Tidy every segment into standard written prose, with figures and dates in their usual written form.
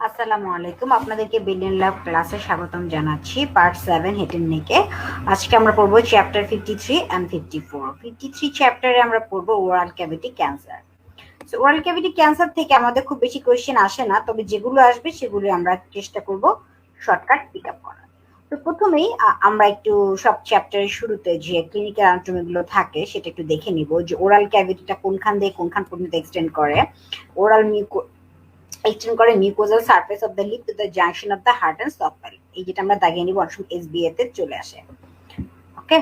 আসসালামু আলাইকুম, আপনাদেরকে বিলিয়ন লাভ ক্লাসে স্বাগতম জানাচ্ছি। পার্ট 7 হেড এন্ড নেকে। আজকে আমরা পড়বো চ্যাপ্টার 53 এন্ড 54। 53 চ্যাপ্টারে আমরা পড়বো oral cavity cancer. So oral cavity cancer থেকে আমাদের খুব বেশি কোয়েশ্চেন আসে না, তবে যেগুলো আসবে সেগুলো আমরা চেষ্টা করব শর্টকাট পিক আপ করার। তো প্রথমেই আমরা একটু সব চ্যাপ্টারের শুরুতে যে ক্লিনিক্যাল অ্যানাটমি গুলো থাকে সেটা একটু দেখে নিব, যে ওরাল ক্যাভিটিটা কোনখান দিয়ে কোনখান পর্যন্ত এক্সটেন্ড করে। ওরাল extend করে mucosal surface of the lip to the junction of the heart and soft palate। এই যেটা আমরা দাগিয়ে নিব, অনেক সময় এসবিএ তে চলে আসে। ওকে,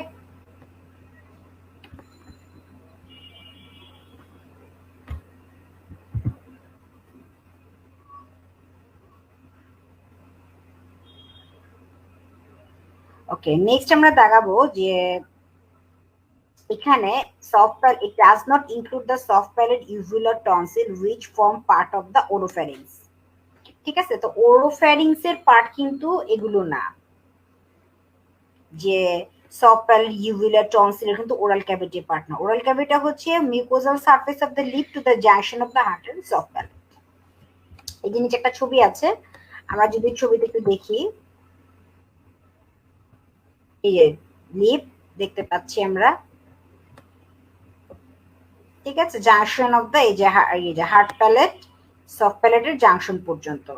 ওকে, নেক্সট আমরা দাগাবো যে এখানে soft palate, it does not include the soft palate uvular tonsil which form part of the oropharynx। ঠিক আছে, তো ওরোফ্যারিংস এর পার্ট কিন্তু এগুলো না, যে সফট প্যালেট ইউভুলার টনসিল কিন্তু ওরাল ক্যাভিটির পার্ট না। ওরাল ক্যাভিটি হচ্ছে mucosal surface of the lip to the junction of the hard and soft palate. এই যে নিচে একটা ছবি আছে, আমরা যদি ছবিতে একটু দেখি, এই যে লিপ দেখতে পাচ্ছি আমরা, ঠিক আছে, জাংশন অফ দ্য এই যে হার্ট প্যালেট সফট প্যালেটের জাংশন পর্যন্ত।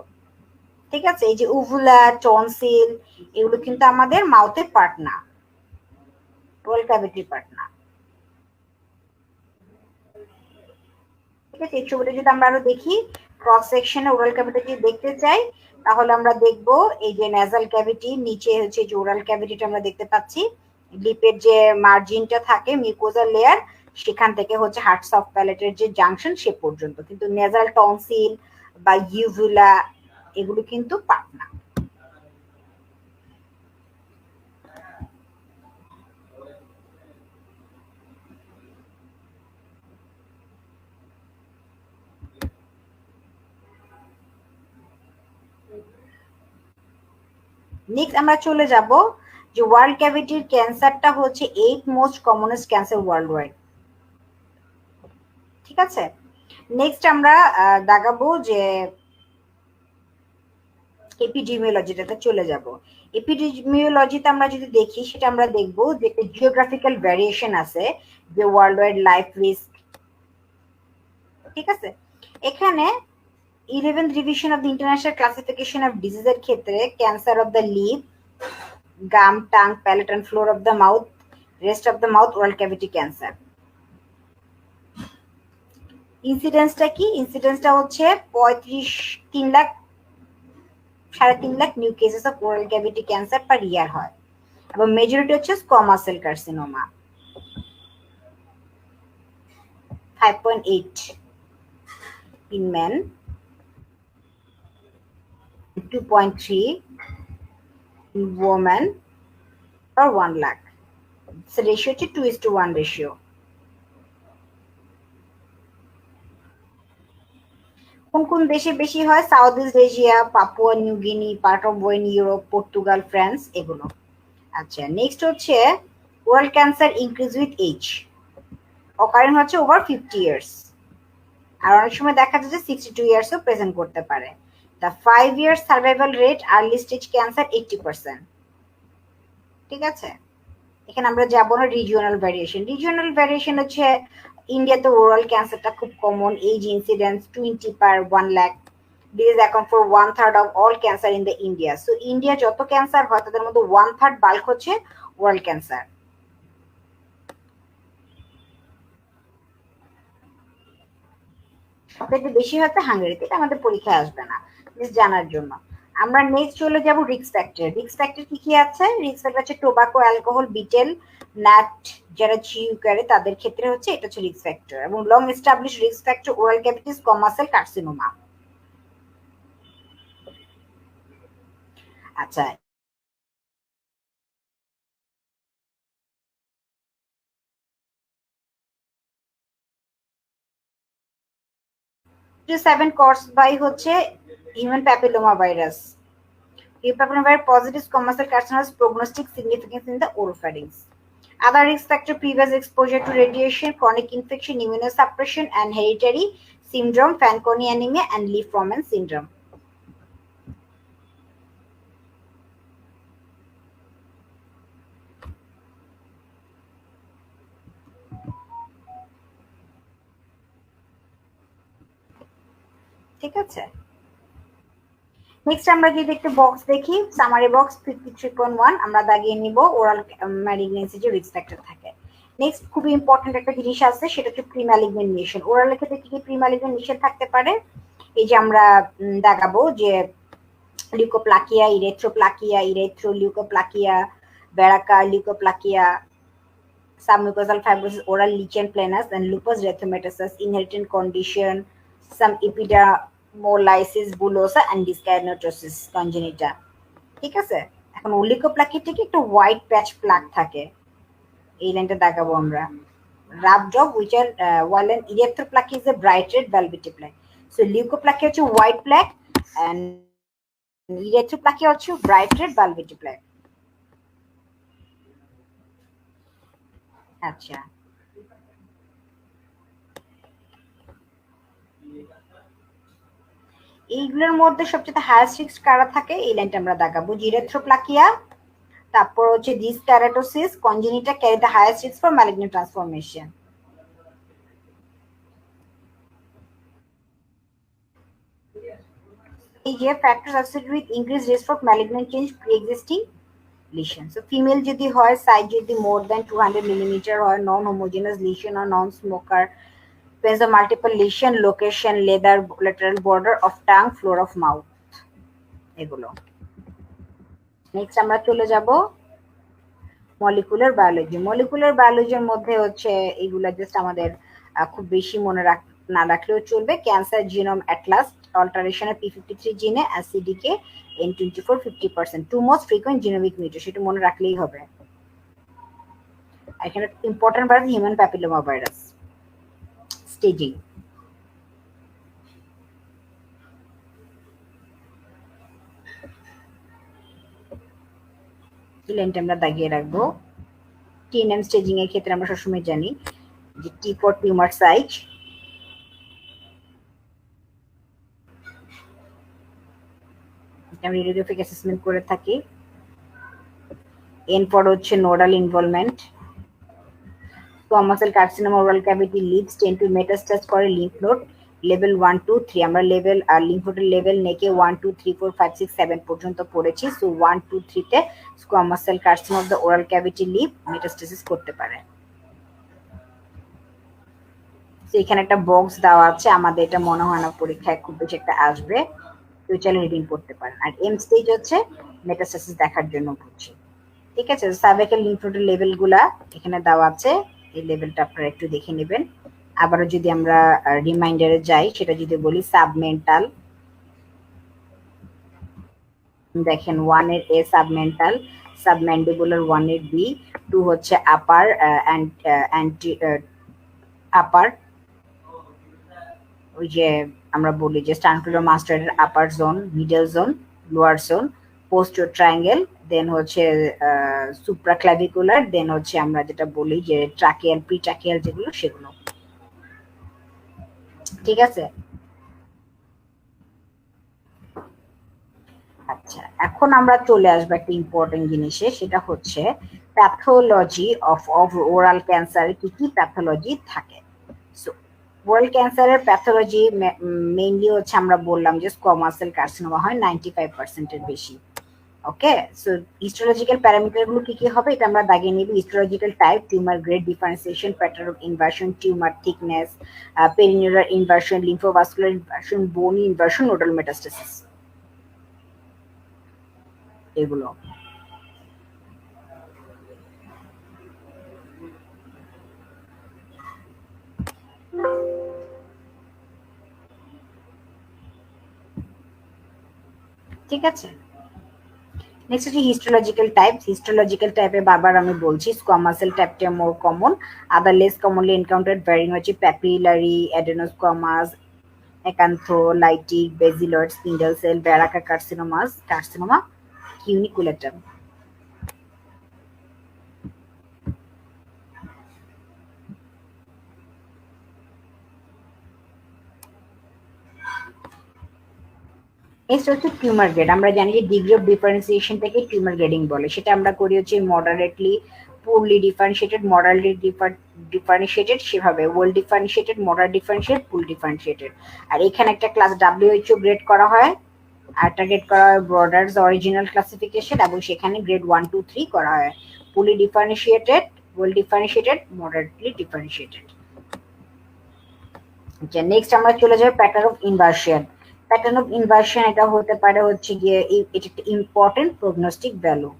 ঠিক আছে, এই যে উভুলা টনসিল এগুলো কিন্তু আমাদের মাউথের পার্ট না, ওরাল ক্যাভিটির পার্ট না। ঠিক আছে, এই ছবিটা যদি আমরা আরো দেখি, ক্রস সেকশনে ওরাল ক্যাভিটি যদি দেখতে চাই তাহলে আমরা দেখব এই যে নেজাল ক্যাভিটি, নিচে হচ্ছে যে ওরাল ক্যাভিটিটা আমরা দেখতে পাচ্ছি, লিপের যে মার্জিনটা থাকে মিউকোজাল লেয়ার সেখান থেকে হচ্ছে হার্ট সফট প্যালেটের যে জাংশন সে পর্যন্ত, কিন্তু নেজাল টনসিল বা ইউভুলা এগুলো কিন্তু পার্ট না। নেক্সট আমরা চলে যাব যে ওয়ার্ল্ড ক্যাভিটির ক্যান্সারটা হচ্ছে 8 most commonest cancer world wide. ঠিক আছে, নেক্সট আমরা দাগাবো যে এপিডেমিওলজিটাতে চলে যাব। এপিডেমিওলজিতে আমরা যদি দেখি, সেটা আমরা দেখব যে জিওগ্রাফিক্যাল ভ্যারিয়েশন আছে, যে ওয়ার্ল্ড ওয়াইড লাইফ রিস্ক। ঠিক আছে, এখানে 11th revision of the international classification of ডিজিজের ক্ষেত্রে cancer of the lip, gum, tongue, palate and floor of the mouth, rest of the mouth oral cavity cancer. ইনসিডেন্সটা কি? ইনসিডেন্সটা হচ্ছে 3.5 lakh new cases of oral cavity cancer per year হয়, এবং majority হচ্ছে squamous cell carcinoma. 5.8 in men, 2.3 in women per 1 lakh। Ratio হচ্ছে 2:1 ratio. কোন কোন দেশে বেশি হয়? South East Asia, Papua New Guinea, part of ওয়েন ইউরোপ, পর্তুগাল, ফ্রান্স এগুলো। আচ্ছা, নেক্সট হচ্ছে oral cancer increase with age, occurring হচ্ছে ওভার 50 ইয়ার্স, আর অনেক সময় দেখা যায় যে 62 ইয়ার্সও প্রেজেন্ট করতে পারে। The 5 years survival rate early stage cancer 80%। ঠিক আছে, এখানে আমরা যাবো না রিজিওনাল ভ্যারিয়েশন। রিজিওনাল ভ্যারিয়েশন হচ্ছে ইন্ডিয়াতে ওরাল ক্যান্সারটা খুব common, age incidence 20 per 1 lakh। This is account for 1/3 of all cancer in the India. So India যত ক্যান্সার হয় তাদের মধ্যে 1/3 বাল্ক হচ্ছে ওরাল ক্যান্সার। সবথেকে বেশি হচ্ছে হাঙ্গেরিতে, এটা আমাদের পরীক্ষায় আসবে না, জানার জন্য। আমরা নেক্সট চলে যাব রিস্ক ফ্যাক্টর। রিস্ক ফ্যাক্টর কি কি আছে? রিস্ক ফ্যাক্টর হচ্ছে টোবাকো, অ্যালকোহল, বিটেল, নাট যারা চিউ করে তাদের ক্ষেত্রে হচ্ছে এটা হচ্ছে রিস্ক ফ্যাক্টর, এবং long establish risk factor oral cavities, কমাসেল কার্সিনোমা। আচ্ছা, 7 কজ বাই হচ্ছে human papilloma virus. Human papillomavirus positive commercial carcinomas prognostic significance in the oropharynx. Other risk factor: previous exposure to radiation, chronic infection, immunosuppression, and hereditary syndrome, Fanconi anemia, and Lee-Froment syndrome. ঠিক আছে। Next আমরা যদি একটু box দেখি, summary box 53.1 আমরা দাগিয়ে নিব oral malignancy যে রিস্ক ফ্যাক্টর থাকে। নেক্সট খুবই ইম্পর্টেন্ট একটা জিনিস আছে, সেটা হচ্ছে প্রি ম্যালিগনেন্ট নিউশন। ওরালের ক্ষেত্রে কি কি প্রি ম্যালিগনেন্ট নিউশন থাকতে পারে, এই যে আমরা দেখাবো যে লিউকোপ্লাকিয়া, ইরেথ্রোপ্লাকিয়া, ইরেথ্রোলিউকোপ্লাকিয়া, বেরাকা leukoplakia, submucosal fibrosis, oral lichen planus, and lupus erythematosus, inherited condition, some epidermolysis bullosa, and dyskinetosis congenita. ঠিক আছে, এখন ওলিকোপ্লাকি থেকে একটা হোয়াইট প্যাচ প্লাক থাকে, এই লাইনটা দেখাবো আমরা। রাব job which are while an erythroplaky is a bright red velvety plaque. So leukoplaky হচ্ছে হোয়াইট প্লাক and erythroplaky হচ্ছে ব্রাইট রেড velvety plaque। আচ্ছা, এইগুলোর মধ্যে সবচেয়ে হাইয়েস্ট রিস্ক কারা থাকে, এই লাইনটা আমরা দেখাবো। ইরেথ্রোপ্লাকিয়া, তারপর হচ্ছে dyskeratosis congenita carry the highest risk for malignant transformation. এই যে factors associated with increase risk for malignant change pre existing lesion. So female যদি হয়, সাইজ যদি মোর দ্যান 200 মিলিমিটার হয়, নন হোমোজেনাস লিশন আর non smoker, presents a multiple lesion, location, leather, lateral border of tongue, floor of mouth, এগুলো। Next আমরা চলে যাব molecular biology. Molecular বায়োলজির মধ্যে হচ্ছে এইগুলা জাস্ট আমাদের খুব বেশি মনে না রাখলেও চলবে। Cancer genome Atlas, alteration p53 জিনে, অ্যাসিডিকে N24 50%, to most frequent genomic mutation, সেটা মনে রাখলেই হবে। এখানে important virus human papilloma virus staging. লাইনটা আমরা দাগিয়ে রাখবো। টিএনএম স্টেজিং এর ক্ষেত্রে আমরা সবসময় জানি যে টি ফর টিউমার সাইজ, আমরা রেডিওগ্রাফিক অ্যাসেসমেন্ট করে থাকি। এন ফর হচ্ছে nodal involvement. Squamous cell carcinoma oral cavity leads tend to metastasis করে লিম্ফ নোড লেভেল 1 2 3, আমরা লেভেল আর লিম্ফ নোডের লেভেল নেকে 1 2 3 4 5 6 7 পর্যন্ত পড়েছি। সো 1 2 3 তে squamous cell carcinoma of the oral cavity লিভ মেটাস্টাসিস করতে পারে। এখানে একটা বক্স দেওয়া আছে, আমাদের এটা মনে হয় না পরীক্ষায় খুব বেশি একটা আসবে, তো চাইলে রিডিং করতে পারেন। আর এম স্টেজ হচ্ছে মেটাস্টাসিস দেখার জন্য বুঝছি। ঠিক আছে, সার্ভাইকাল লিম্ফ নোডের লেভেলগুলা এখানে দেওয়া আছে, এই লেভেলটা আপনারা একটু দেখে নেবেন। আবারও যদি আমরা রিমাইন্ডারে যাই, সেটা যদি বলি সাবমেন্টাল, দেখেন 1 এর এ সাবমেন্টাল, সাবম্যান্ডিবুলার 1 এর বি, 2 হচ্ছে আপার অ্যান্টি আপার, ওই যে আমরা বলি যে স্টার্নুকুলার মাস্টারের upper zone, middle zone, lower zone, posterior triangle, then হচ্ছে সুপ্রাক্লাভিকুলার, দেন হচ্ছে আমরা যেটা বলি যে ট্রাকিয়াল, প্রি ট্রাকিয়াল যেগুলো সেগুলো। ঠিক আছে, আচ্ছা এখন আমরা চলে আসবো একটা ইম্পর্টেন্ট জিনিসে, সেটা হচ্ছে প্যাথোলজি অফ ওরাল ক্যান্সার। কি কি প্যাথোলজি থাকে? সো ওরাল ক্যান্সারের প্যাথোলজি মেইনলি হচ্ছে আমরা বললাম যে স্কোয়ামাস সেল কার্সিনোমা হয় 95% এর বেশি। ওকে, সো হিস্টোলজিক্যাল প্যারামিটার গুলো কি কি হবে এটা আমরা দাগিয়ে নিব। Histological type, tumour grade, differentiation, pattern of invasion, tumour thickness, perineural invasion, lymphovascular invasion, bony invasion, nodal metastasis, এগুলো। ঠিক আছে, নেক্সট হচ্ছে হিস্টোলজিক্যাল টাইপ। হিস্টোলজিক্যাল টাইপে বারবার আমি বলছি স্কোয়ামাস সেল টাইপটা more common, other less commonly encountered varying হচ্ছে papillary adenosquamous, acantholytic, basaloid, spindle cell, ব্যারাকা কার্সিনোমাস, কার্সিনোমা কিউনিকুলেটাম। নেক্সট হচ্ছে টিউমার গ্রেড। আমরা জানি যে ডিগ্রি অফ ডিফারেন্সিয়েশন থেকে টিউমার গ্রেডিং বলে, সেটা আমরা করি হচ্ছে moderately, poorly differentiated, moderately differentiated, সেভাবে well differentiated, moderate differentiated, poor differentiated। আর এখানে একটা ক্লাস WHO গ্রেড করা হয়, আর গ্রেড করা হয় ব্রডার্স অরিজিনাল ক্লাসিফিকেশন, এবং সেখানে গ্রেড 1 2 3 করা হয়, poorly differentiated, well differentiated, moderately differentiated। আচ্ছা, নেক্সট আমরা চলে যাব pattern of inversion. Pattern of invasion এটা হতে পারে হচ্ছে গিয়ে এটা একটা ইম্পর্টেন্ট প্রগনোস্টিক ভ্যালু,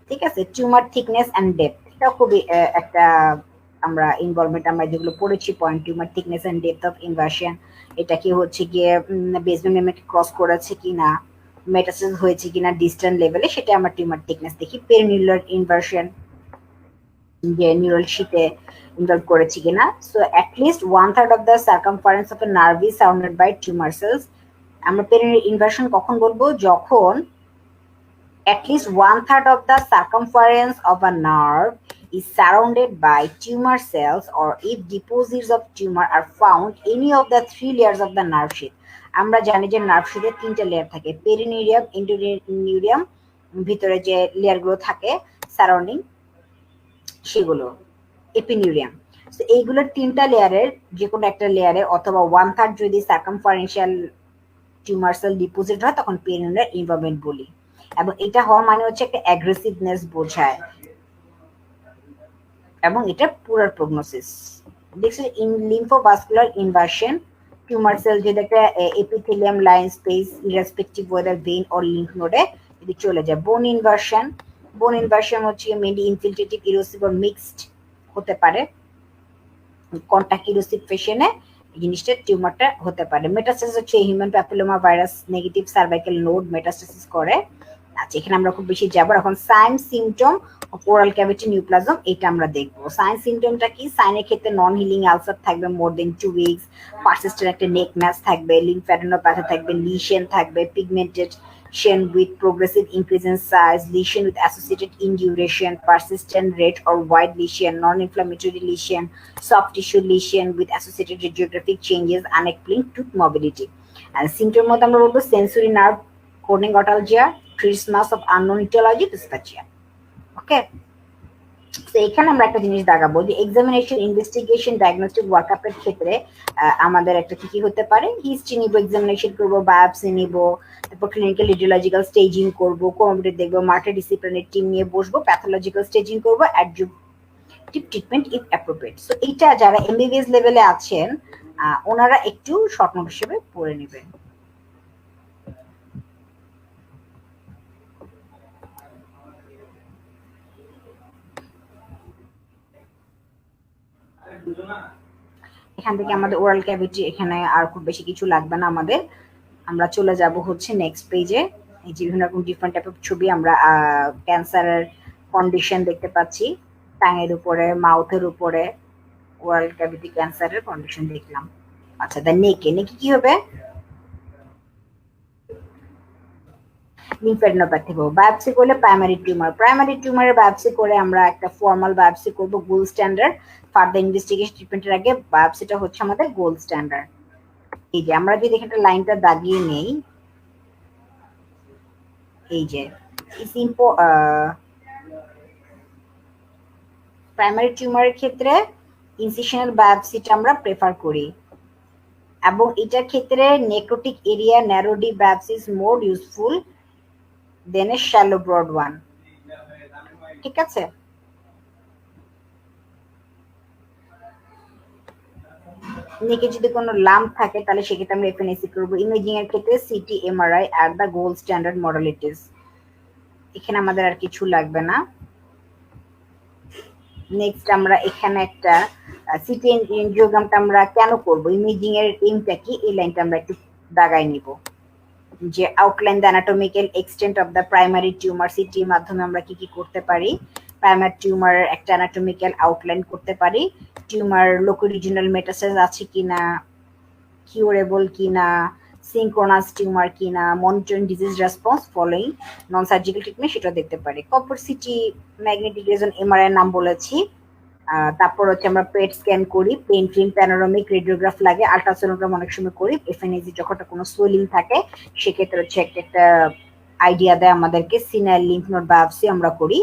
ঠিক আছে। টিউমার থিকনেস এন্ড ডেপথ, এটা খুবই একটা আমরা ইনভলভমেন্ট আমরা যেগুলো পড়েছি point, tumour thickness and depth of invasion, এটা কি হচ্ছে গিয়ে বেসমেন্ট মেমব্রেন ক্রস করেছে কিনা, মেটাসিস হয়েছে কিনা ডিস্টান্ট লেভেলে, সেটা আমরা টিউমার থিকনেস দেখি। পেরিনিউলার ইনভার্সন, যে নিউরাল শীটে ইনভলভ করেছে কিনা। So at least 1/3 of the circumference of a nerve is surrounded by tumour cells. আমরা পেরিনিউলার ইনভার্সন কখন বলবো? যখন at least 1/3 of the circumference of a nerve is surrounded by tumor cells, or if deposits of tumor are found any of the 3 layers of the nerve sheath। আমরা জানি যে nerve শীথে 3টা layer থাকে, পেরিনিউরিয়াম, ইন্টেরিউরিয়াম, ভিতরে যে লেয়ারগুলো থাকে সারাউন্ডিং সেগুলো এপিনিউরিয়াম। So এইগুলোর 3টা লেয়ারের যে কোনো একটা লেয়ারে অথবা 1/3 যদি সার্কামফারেন্সিয়াল টিউমার সেল ডিপোজিট হয় তখন পেরিনিউলার ইনভলভমেন্ট বলি, এবং এটা হওয়া মানে হচ্ছে একটা অ্যাগ্রেসিভনেস বোঝায়, এবং এটা পুরার প্রগনোসিস। দেখছি in lymphovascular inversion, tumour sell যদি একটা epithelium line space irrespective weather vein or lymph নোডে যদি চলে যায়। বোন ইনভার্সন, বোন ইনভার্সন হচ্ছে মেনলি ইনফিলট্রেটিভ, ইরোসিভ অর মিক্সড হতে পারে, কন্টাক্ট ইরোসিভ ফেশনে এই জিনিসটা টিউমারটা হতে পারে। মেটাস্টাসিস হচ্ছে human papilloma virus negative cervical node metastasis করে। আচ্ছা, এখানে আমরা খুব বেশি যাবো। এখন sign symptom of oral cavity neoplasm, এটা আমরা দেখবো। সাইন সিমটমটা কি? সাইনের ক্ষেত্রে নন হিলিং আলসার থাকবে মোর দেন 2 উইকস, পারসিস্টেন্ট একটা নেক ম্যাচ থাকবে, লিম্ফ্যাডেনোপ্যাথি থাকবে, লিশন থাকবে, pigmentation with progressive increase in size, lesion with associated induration, persistent red or white lesion, non inflammatory lesion, soft tissue lesion with associated radiographic changes, unexplained tooth mobility. আর সিমটমের মধ্যে আমরা বলবো sensory nerve কোর্নিংঅটালজিয়া, trismus of unknown etiology, dysphagia. Okay, তো এখানে আমরা একটা জিনিস দেখাবো যে এক্সামিনেশন, ইনভেস্টিগেশন, ডায়াগনস্টিক ওয়ার্কআপের ক্ষেত্রে আমাদের একটা কি কি হতে পারে? হিস্ট্রি নিব, এক্সামিনেশন করবো, বায়োপসি নিব, তারপর ক্লিনিক্যাল রেডিওলজিক্যাল স্টেজিং করবো, কোমোবিলিটি দেখবো, মাল্টিডিসিপ্লিনারি টিম নিয়ে বসবো, প্যাথোলজিক্যাল স্টেজিং করবো, অ্যাডজুভেন্টিভ ট্রিটমেন্ট ইফ অ্যাপ্রোপ্রিয়েট। সো এইটা যারা এমবিবিএস লেভেলে আছেন ওনারা একটু শর্ট নোট হিসেবে পড়ে নেবেন। এখান থেকে আমাদের ওরাল ক্যাভিটি, এখানে আর খুব বেশি কিছু লাগবে না আমাদের। আমরা চলে যাব হচ্ছে নেক্সট পেজে। এই যে বিভিন্ন রকম ডিফারেন্ট টাইপের ছবি আমরা ক্যান্সারের কন্ডিশন দেখতে পাচ্ছি, টাঙের উপরে, মাউথের উপরে ওরাল ক্যাভিটি ক্যান্সারের কন্ডিশন দেখলাম। আচ্ছা, দা নেকে, নেকে কি হবে? লিম্ফ্যাডেনোপ্যাথি হবে। বায়োপসি করলে প্রাইমারি টিউমার, প্রাইমারি টিউমারের বায়োপসি করে আমরা একটা ফর্মাল বায়োপসি করব, গোল্ড স্ট্যান্ডার্ড। ফার্দার ইনভেস্টিগেশন ট্রিটমেন্টের আগে বায়োপসিটা হচ্ছে আমাদের গোল্ড স্ট্যান্ডার্ড। এই যে আমরা যদি এখানে লাইনটা দাগিয়ে নেই, এই যে প্রাইমারি টিউমারের ক্ষেত্রে ইনসিশনাল বায়োপসিটা আমরা প্রেফার করি, এবং এটার ক্ষেত্রে necrotic area narrow deep biopsy is more useful than a shallow broad one. ঠিক আছে, নেকে যদি কোনো লাম্প থাকে তাহলে সেক্ষেত্রে আমরা এফএনএসি করবো। ইমেজিং এর ক্ষেত্রে city, MRI are the gold standard modalities. এখানে আমাদের আর কিছু লাগবে না। নেক্সট আমরা এখানে একটা সিটি এনজিওগ্রামটা আমরা কেন করব, ইমেজিং এর এইমটা কি, এই লাইনটা আমরা একটু দাগাই নিব। যে outline the anatomical extent of the primary tumour, সিটির মাধ্যমে আমরা কি কি করতে পারি? প্রাইমারি টিউমার একটা অ্যানাটমিক্যাল আউটলাইন করতে পারি, টিউমার লোকোরিজিনাল মেটাস্টাস আছে কিনা, কিউরেবল কিনা, সিনক্রোনাস টিউমার কিনা, monitoring disease response following non surgical treatment, সেটা দেখতে পারি। Copper city, magnetic resonance MRI নাম বলেছি। তারপর হচ্ছে আমরা পেট স্ক্যান করি, পেন ফিল্ম, প্যানোরামিক রেডিওগ্রাফ লাগে, আল্ট্রাসোনোগ্রাম অনেক সময় করি। এফএনএজি যখন কোনো সোয়েলিং থাকে সেক্ষেত্রে হচ্ছে একটা আইডিয়া দেয় আমাদেরকে সিনাইল লিম্ফ নোড বায়োপসি আমরা করি।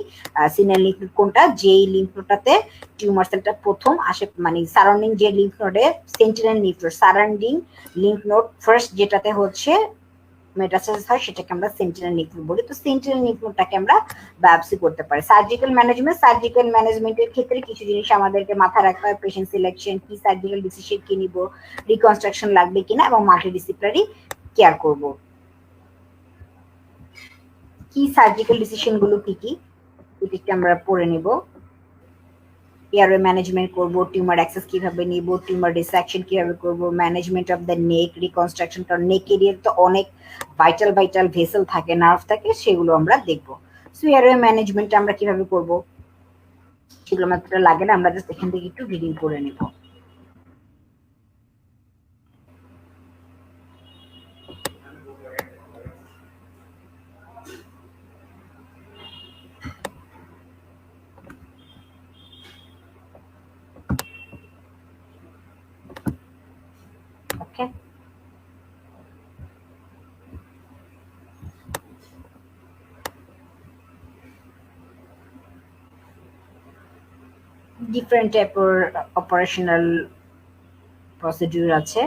সিনাইল লিম্ফ নোড কোনটা, যেই লিম্ফ নোডটাতে টিউমার সেলটা প্রথম আসে, মানে সারাউন্ডিং যে লিম্ফ নোডে sentinel lymph node, surrounding lymph node first যেটাতে হচ্ছে মেটাস্টাসিস হয় সেটাকে আমরা সেন্টিনেল লিম্ফ নোড বলি। তো সেন্টিনেল লিম্ফ নোডটাকে আমরা বায়োপসি করতে পারি। সার্জিক্যাল ম্যানেজমেন্টের ক্ষেত্রে কিছু জিনিস আমাদেরকে মাথায় রাখতে হয়, পেশেন্ট সিলেকশন কি, সার্জিক্যাল ডিসিশন কি নিব, রিকনস্ট্রাকশন লাগবে কিনা, এবং মাল্টিডিসিপ্লিনারি কেয়ার করব। কি সার্জিক্যাল ডিসিশন গুলো কি কি এটি আমরা পড়ে নিব। এয়ারওয়ে ম্যানেজমেন্ট করব, টিউমার অ্যাক্সেস কিভাবে নিব, টিউমার ডিসেকশন কিভাবে করব, management of the neck, reconstruction, কারণ নেকের তো অনেক ভাইটাল ভেসেল থাকে, নার্ভ থাকে, সেগুলো আমরা দেখব। সো এয়ারওয়ে ম্যানেজমেন্ট আমরা কিভাবে করব সেগুলো মাত্র লাগে না, আমরা জাস্ট এখান থেকে একটু রিডিং করে নিব। ওকে, ডিফারেন্ট টাইপের অপারেশনাল প্রসিডিউর আছে,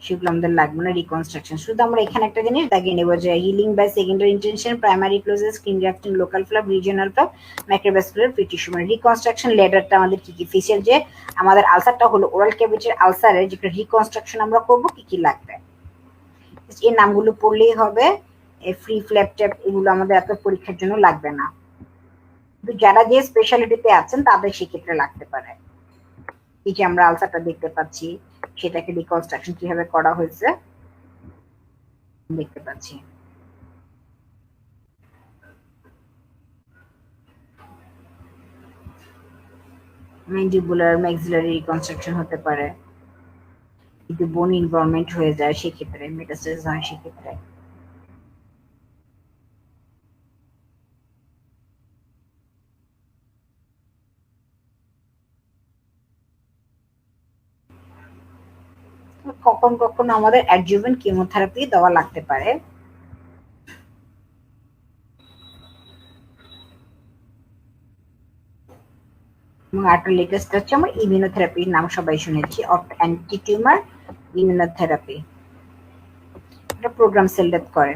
সেগুলো আমাদের লাগবে না। রিকনস্ট্রাকশন শুধু আমরা এখানে একটা জিনিস দাগিয়ে নেব যে healing by secondary intention, primary closure, skin grafting, local flap, regional flap, microvascular tissue. মানে রিকনস্ট্রাকশন লেডারটা আমাদের কি কি ফেসিয়াল, যে আমাদের আলসারটা হলো ওরাল ক্যাভিটির আলসারের যেটা রিকনস্ট্রাকশন আমরা করব কি কি লাগবে, এই নামগুলো পড়লেই হবে। ফ্রি ফ্ল্যাপ ট্যাপ এগুলো আমাদের এত পরীক্ষার জন্য লাগবে না, কিন্তু যারা যে স্পেশালিটিতে আছেন তাদের সেক্ষেত্রে লাগতে পারে। এই যে আমরা আলসারটা দেখতে পাচ্ছি, সেটাকে রিকনস্ট্রাকশন কিভাবে করা হয়েছে দেখতে পাচ্ছি। ম্যান্ডিবুলার ম্যাক্সিলারি রিকনস্ট্রাকশন হতে পারে, যদি বোন ইনভলভমেন্ট হয়ে যায় সেক্ষেত্রে, মেটাস্টাসিস হয় সেক্ষেত্রে। কখন কখন আমাদের অ্যাডজুভেন্ট কেমোথেরাপি দেওয়া লাগতে পারে। এবং আরেকটা লেটেস্ট হচ্ছে আমার ইমিউনোথেরাপির নাম সবাই শুনেছি, অ্যান্টি টিউমার ইমিউনোথেরাপি, এটা প্রোগ্রাম সেল ডেথ করে।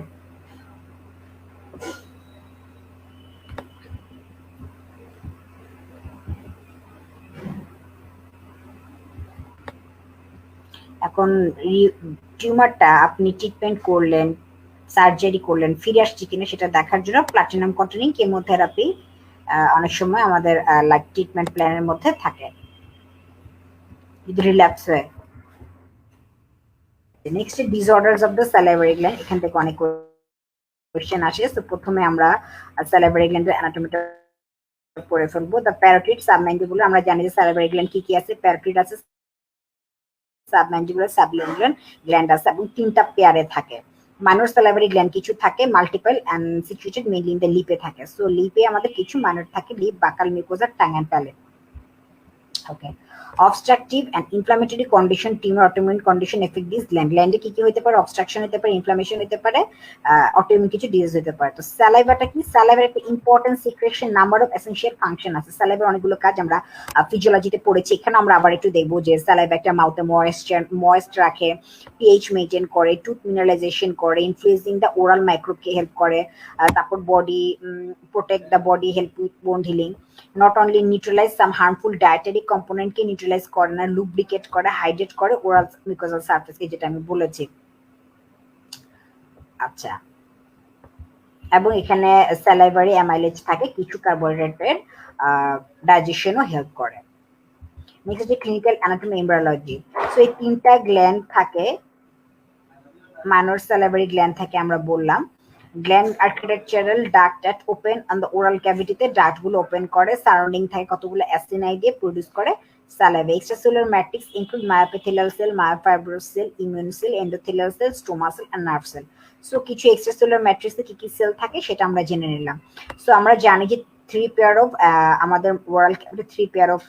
এখন টিউমারটা আপনি ট্রিটমেন্ট করলেন, সার্জারি করলেন, ফিরে আসছে কিনা সেটা দেখার জন্য প্লাটিনাম কন্টেনিং কেমোথেরাপি অনেক সময় আমাদের লাইক ট্রিটমেন্ট প্ল্যানের মধ্যে থাকে যদি রিল্যাপস হয়। Next disorders of the salivary gland, এখান থেকে অনেক কোশ্চেন আসে। তো প্রথমে আমরা স্যালাইভারি গ্ল্যান্ডের অ্যানাটমিটা পড়ে ফেলবো। দ্য প্যারোটিড, সাবম্যান্ডিবুলার, আমরা জানি যে স্যালাইভারি গ্ল্যান্ড কি কি আছে, প্যারোটিড আছে, সাবম্যান্ডিবুলার, সাবলিঙ্গুয়াল গ্ল্যান্ড আছে, এবং তিনটা পেয়ারে থাকে। মাইনর স্যালাইভারি গ্ল্যান্ড কিছু থাকে, multiple and situated mainly in the লিপে থাকে। সো লিপে আমাদের কিছু মাইনর থাকে, lip, buccal mucosa, tongue and palate. Okay, obstructive and inflammatory condition, tumour, autoimmune condition affect this gland. গ্ল্যান্ডে কি কি হতে পারে, অবস্ট্রাকশন হতে পারে, ইনফ্লামেশন হতে পারে, অটোইমিউন কিছু ডিজিজ হতে পারে। তো স্যালাইভাটা কি, স্যালাইভার একটা important secretion, number of essential function আছে। স্যালাইভার অনেকগুলো কাজ আমরা ফিজিওলজিতে পড়েছি, এখানে আমরা আবার একটু দেখবো যে স্যালাইভা একটা মাউথে ময়েস্ট রাখে, পিএইচ মেইনটেইন করে, টুথ মিনারেলাইজেশন করে, ইনফ্লুয়েন্সিং দ্য ওরাল মাইক্রোবকে হেল্প করে, তারপর body protect the body, help with bone healing, not only neutralise some harmful dietary কম্পোনেন্টকে নিউট্রালাইজ করে না, লুব্রিকেট করে, হাইড্রেট করে ওরাল মিউকোজাল সারফেসকে, যেটা আমি বলেছি। আচ্ছা, এবং এখানে স্যালাইভারি অ্যামাইলেজ থাকে, কিছু কার্বোহাইড্রেটের ডাইজেশনও হেল্প করে। নেক্সট হচ্ছে ক্লিনিক্যাল অ্যানাটমি এমব্রায়োলজি। সো এই তিনটা গ্ল্যান্ড থাকে, মাইনর স্যালাইভারি গ্ল্যান্ড থাকে আমরা বললাম। Gland architectural duct at open on the oral ক্যাভিটিতে, ডাক্ট গুলো ওপেন করে, সারাউন্ডিং থাকে কতগুলো অ্যাসিনাই দিয়ে প্রডিউস করে saliva. Extracellular matrix include myoepithelial cell, myofibrous cell, immune cell, endothelial cell, stroma cell and nerve cell. So কিছু এক্সট্রাসেলুলার ম্যাট্রিক্সে কি কি সেল থাকে সেটা আমরা জেনে নিলাম। সো আমরা জানি যে থ্রি পেয়ার অফ আমাদের oral cavity, three pair of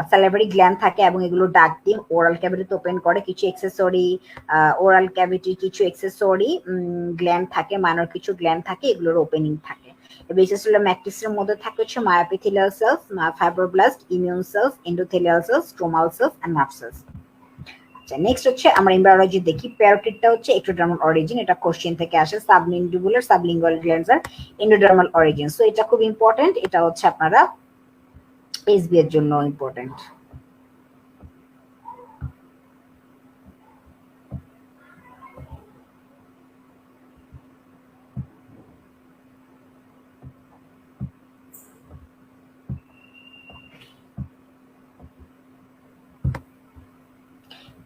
salivary gland থাকে এবং এগুলো ডাক দিয়ে ওরাল ক্যাভিটি ওপেন করে। কিছু এক্সেসরি ওরাল ক্যাভিটি কিছু এক্সেসরি গ্ল্যান্ড থাকে, মাইনর কিছু গ্ল্যান্ড থাকে, এগুলোর ওপেনিং থাকে। এপিথেলিয়াল ম্যাট্রিক্সের মধ্যে থাকে হচ্ছে myoepithelial cells, fibroblast, immune cells, endothelial cells, stromal cells and nerve cells. আচ্ছা, নেক্সট হচ্ছে আমরা এমব্রায়োলজি দেখি। প্যারোটিডটা হচ্ছে এক্টোডার্মাল অরিজিন, এটা কোশ্চেন থেকে আসে। সাবলিঙ্গুলার সাবলিঙ্গুয়াল গ্ল্যান্ডস আর এন্ডোডার্মাল অরিজিন। সো এটা খুব ইম্পর্টেন্ট, এটা হচ্ছে আপনারা এসবি এর জন্য important.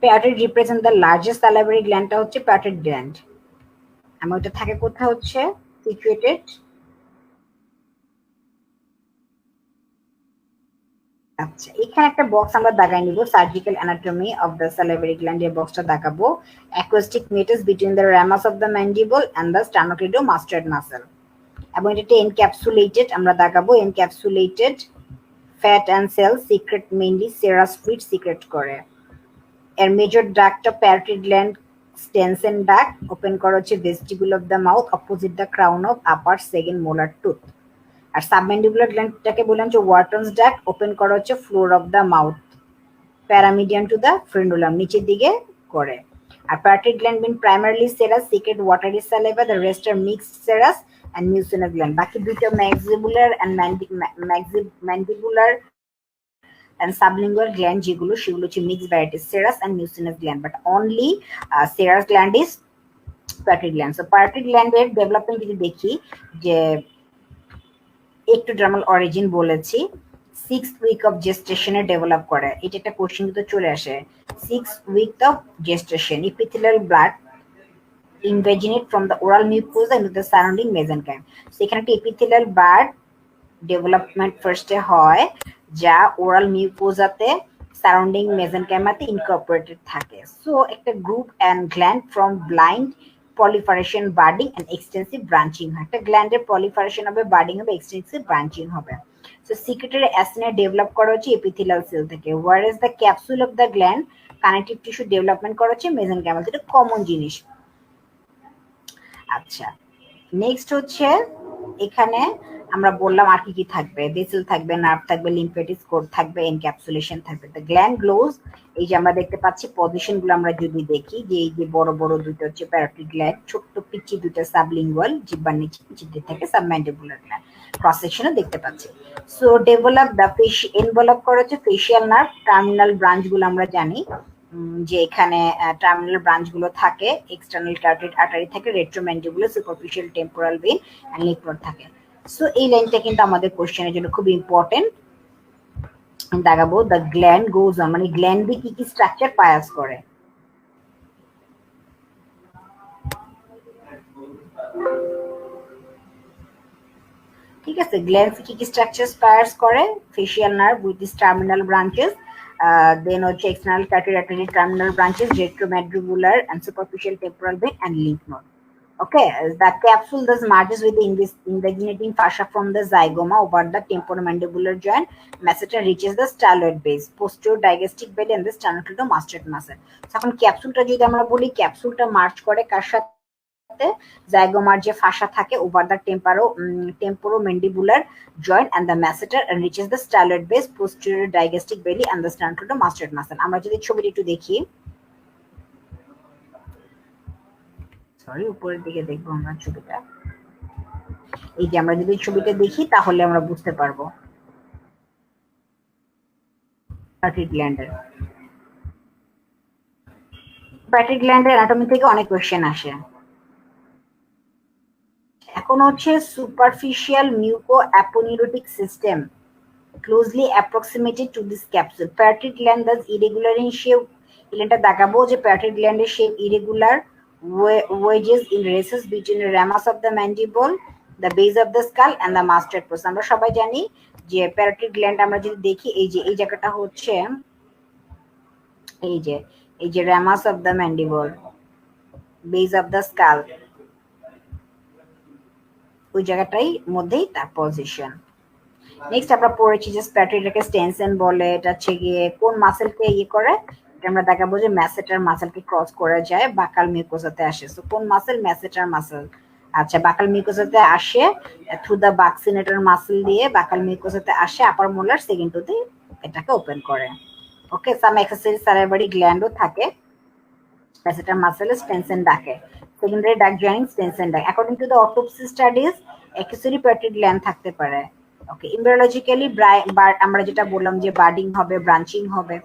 Parotid represent the largest salivary গ্ল্যান্ডটা হচ্ছে প্যারোটিড গ্ল্যান্ড। এবং এটা থাকে কোথায় হচ্ছে সিচুয়েটেড, আচ্ছা এখানে একটা বক্স আমরা দাগাই নিব, surgical anatomy of the salivary gland, এই বক্সটা দাগাবো। Acoustic meatus between the ramus of the mandible and the sternocleidomastoid muscle. এবং এটা এনক্যাপসুলেটেড, আমরা দাগাবো encapsulated fat and cell secret mainly serous fluid secret করে। এর মেজর ডাক্টটা parotid gland Stensen duct, open করা হচ্ছে vestibule of the mouth opposite the crown of upper second molar tooth. আর সাবম্যান্ডিবুলার গ্ল্যান্ডটাকে বললাম যে ওয়াটনস ডাক্ট, ওপেন করা হচ্ছে floor of the mouth paramedian to the frenulum, নিচের দিকে করে। আর parotid gland been primarily serous secret watery saliva, the rest are mixed serous and mucinous gland. বাকি দুটো ম্যাক্সিবুলার and mandibular and sublingual gland যেগুলো সেগুলো হচ্ছে mixed variety serous and mucinous gland, but only serous gland is parotid gland. So parotid গ্ল্যান্ডের development যদি দেখি, যে এক্টোডার্মাল অরিজিন বলেছি, 6 উইক অফ জেস্টেশনে ডেভেলপ করে। এটা একটা কোশ্চেন কিন্তু চলে আসে, 6 week of gestation. Epithelial bud invaginate from the oral mucosa into the surrounding mesenchyme. So এখানে একটা এপিথেলিয়াল ব্লাড ডেভেলপমেন্ট ফার্স্টে হয়, যা ওরাল মিউকোজাতে সারাউন্ডিং মেজেনকাইমাতে ইনকর্পোরেটেড থাকে। সো একটা group and gland from blind proliferation, budding and extensive branching হয়। একটা গ্ল্যান্ডের পলিফারেশন হবে, বার্ডিং হবে, এক্সটেন্সিভ ব্রাঞ্চিং হবে। সো সিক্রেটরি অ্যাসিনে ডেভেলপ করা হচ্ছে এপিথেলিয়াল সেল থেকে। Whereas the capsule of the gland connective tissue development করা হচ্ছে মেজেনকাইমাল, এটা কমন জিনিস। আচ্ছা, নেক্সট হচ্ছে এখানে আমরা বললাম আর কি কি থাকবে, ভেসেল থাকবে, নার্ভ থাকবে, লিম্ফেটিক কোড থাকবে, এনক্যাপসুলেশন থাকবে। দ্য গ্ল্যান্ড গ্লোজ, এই যে আমরা দেখতে পাচ্ছি পজিশন গুলো আমরা যদি দেখি, যে এই যে বড় বড় দুটো হচ্ছে প্যারোটিড গ্ল্যান্ড, ছোট্ট পিচ্ছি দুটো সাবলিঙ্গুয়াল জিহ্বার নিচে, নিচের দিকে থাকে সাবম্যান্ডিবুলার গ্ল্যান্ড, ক্রস সেকশনে দেখতে পাচ্ছি। সো ডেভেলপ দ্য এনভেলপ করা হচ্ছে ফেশিয়াল নার্ভ, টার্মিনাল ব্রাঞ্চ গুলো আমরা জানি যে এখানে টার্মিনাল ব্রাঞ্চ গুলো থাকে, এক্সটার্নাল ক্যারোটিড আর্টারি থাকে, retromandibular, superficial temporal vein and lymph node থাকে। সো এই লাইনটা কিন্তু আমাদের কোশ্চেনের জন্য খুব ইম্পর্টেন্ট। দেখাবো দ্য গ্ল্যান্ড গোজ অন, মানে গ্ল্যান্ডে কি কি স্ট্রাকচার পায়াস করে। ঠিক আছে, গ্ল্যান্ডস কি কি স্ট্রাকচার পায়াস করে, facial nerve with this terminal branches, then হচ্ছে external carotid artery terminal branches, retromandibular and superficial temporal vein and lymph node. Okay, the capsule thus merges with the invaginating fascia from the zygoma over the temporomandibular joint. Masseter reaches the styloid base, posterior digestive bed and the sternocleidomastoid muscle. এখন ক্যাপসুলটা যদি আমরা বলি, ক্যাপসুলটা March করে কার সাথে, জাইগোমার যে ফাসা থাকে over the temporomandibular joint and the masseter and reaches the styloid base, posterior digestive belly and the sternocleidomastoid muscle. আমরা যদি ছবিটি একটু দেখি, সরি উপরের দিকে দেখবো আমরা ছবিটা, এই যে আমরা যদি ছবিটা দেখি তাহলে আমরা বুঝতে পারবো প্যারোটিড গ্ল্যান্ডের। প্যারোটিড গ্ল্যান্ডের অ্যানাটমি থেকে অনেক কোশ্চেন আসে। এখন হচ্ছে superficial muco aponeurotic system closely approximated to this capsule. Parotid gland thus irregular in shape. এখানটা দেখাবো যে parotid gland এর shape irregular, wedges in races between the ramus of the mandible, the base of the skull and the mastoid process. আমরা সবাই জানি যে parotid gland আমরা যদি দেখি, এই যে এই জায়গাটা হচ্ছে এই যে ramus of the mandible, base of the skull, ওই জায়গাটাই মধ্যেই তার পজিশন। নেক্সট আমরা পড়েছি যে স্প্যাটরিটাকে স্টেনসেন বলে, এটা হচ্ছে গিয়ে কোন মাসেলকে করে, এটা আমরা দেখাবো যে ম্যাসেটার মাসেলকে ক্রস করে যায় বাকাল মিউকোসাতে আসে। সো কোন মাসেল? ম্যাসেটার মাসেল। আচ্ছা, বাকাল মিউকোসাতে আসে থ্রু দ্য বাক্সিনেটর মাসেল দিয়ে বাকাল মিউকোসাতে আসে আপার মোলার সেকেন্ড টুতে এটাকে ওপেন করে। ওকে, সাম এক্সেসরি সালাইভারি গ্ল্যান্ডও থাকে, ম্যাসেটার মাসেল স্টেনসেন ডাকে, সেকেন্ডারি ডাক জয়েনিং স্টেনসেন ডাক। According to the autopsy studies accessory প্যাটেড gland থাকতে পারে। ওকে, এমব্রিওলজিক্যালি আমরা যেটা বললাম যে বার্ডিং হবে, ব্রাঞ্চিং হবে।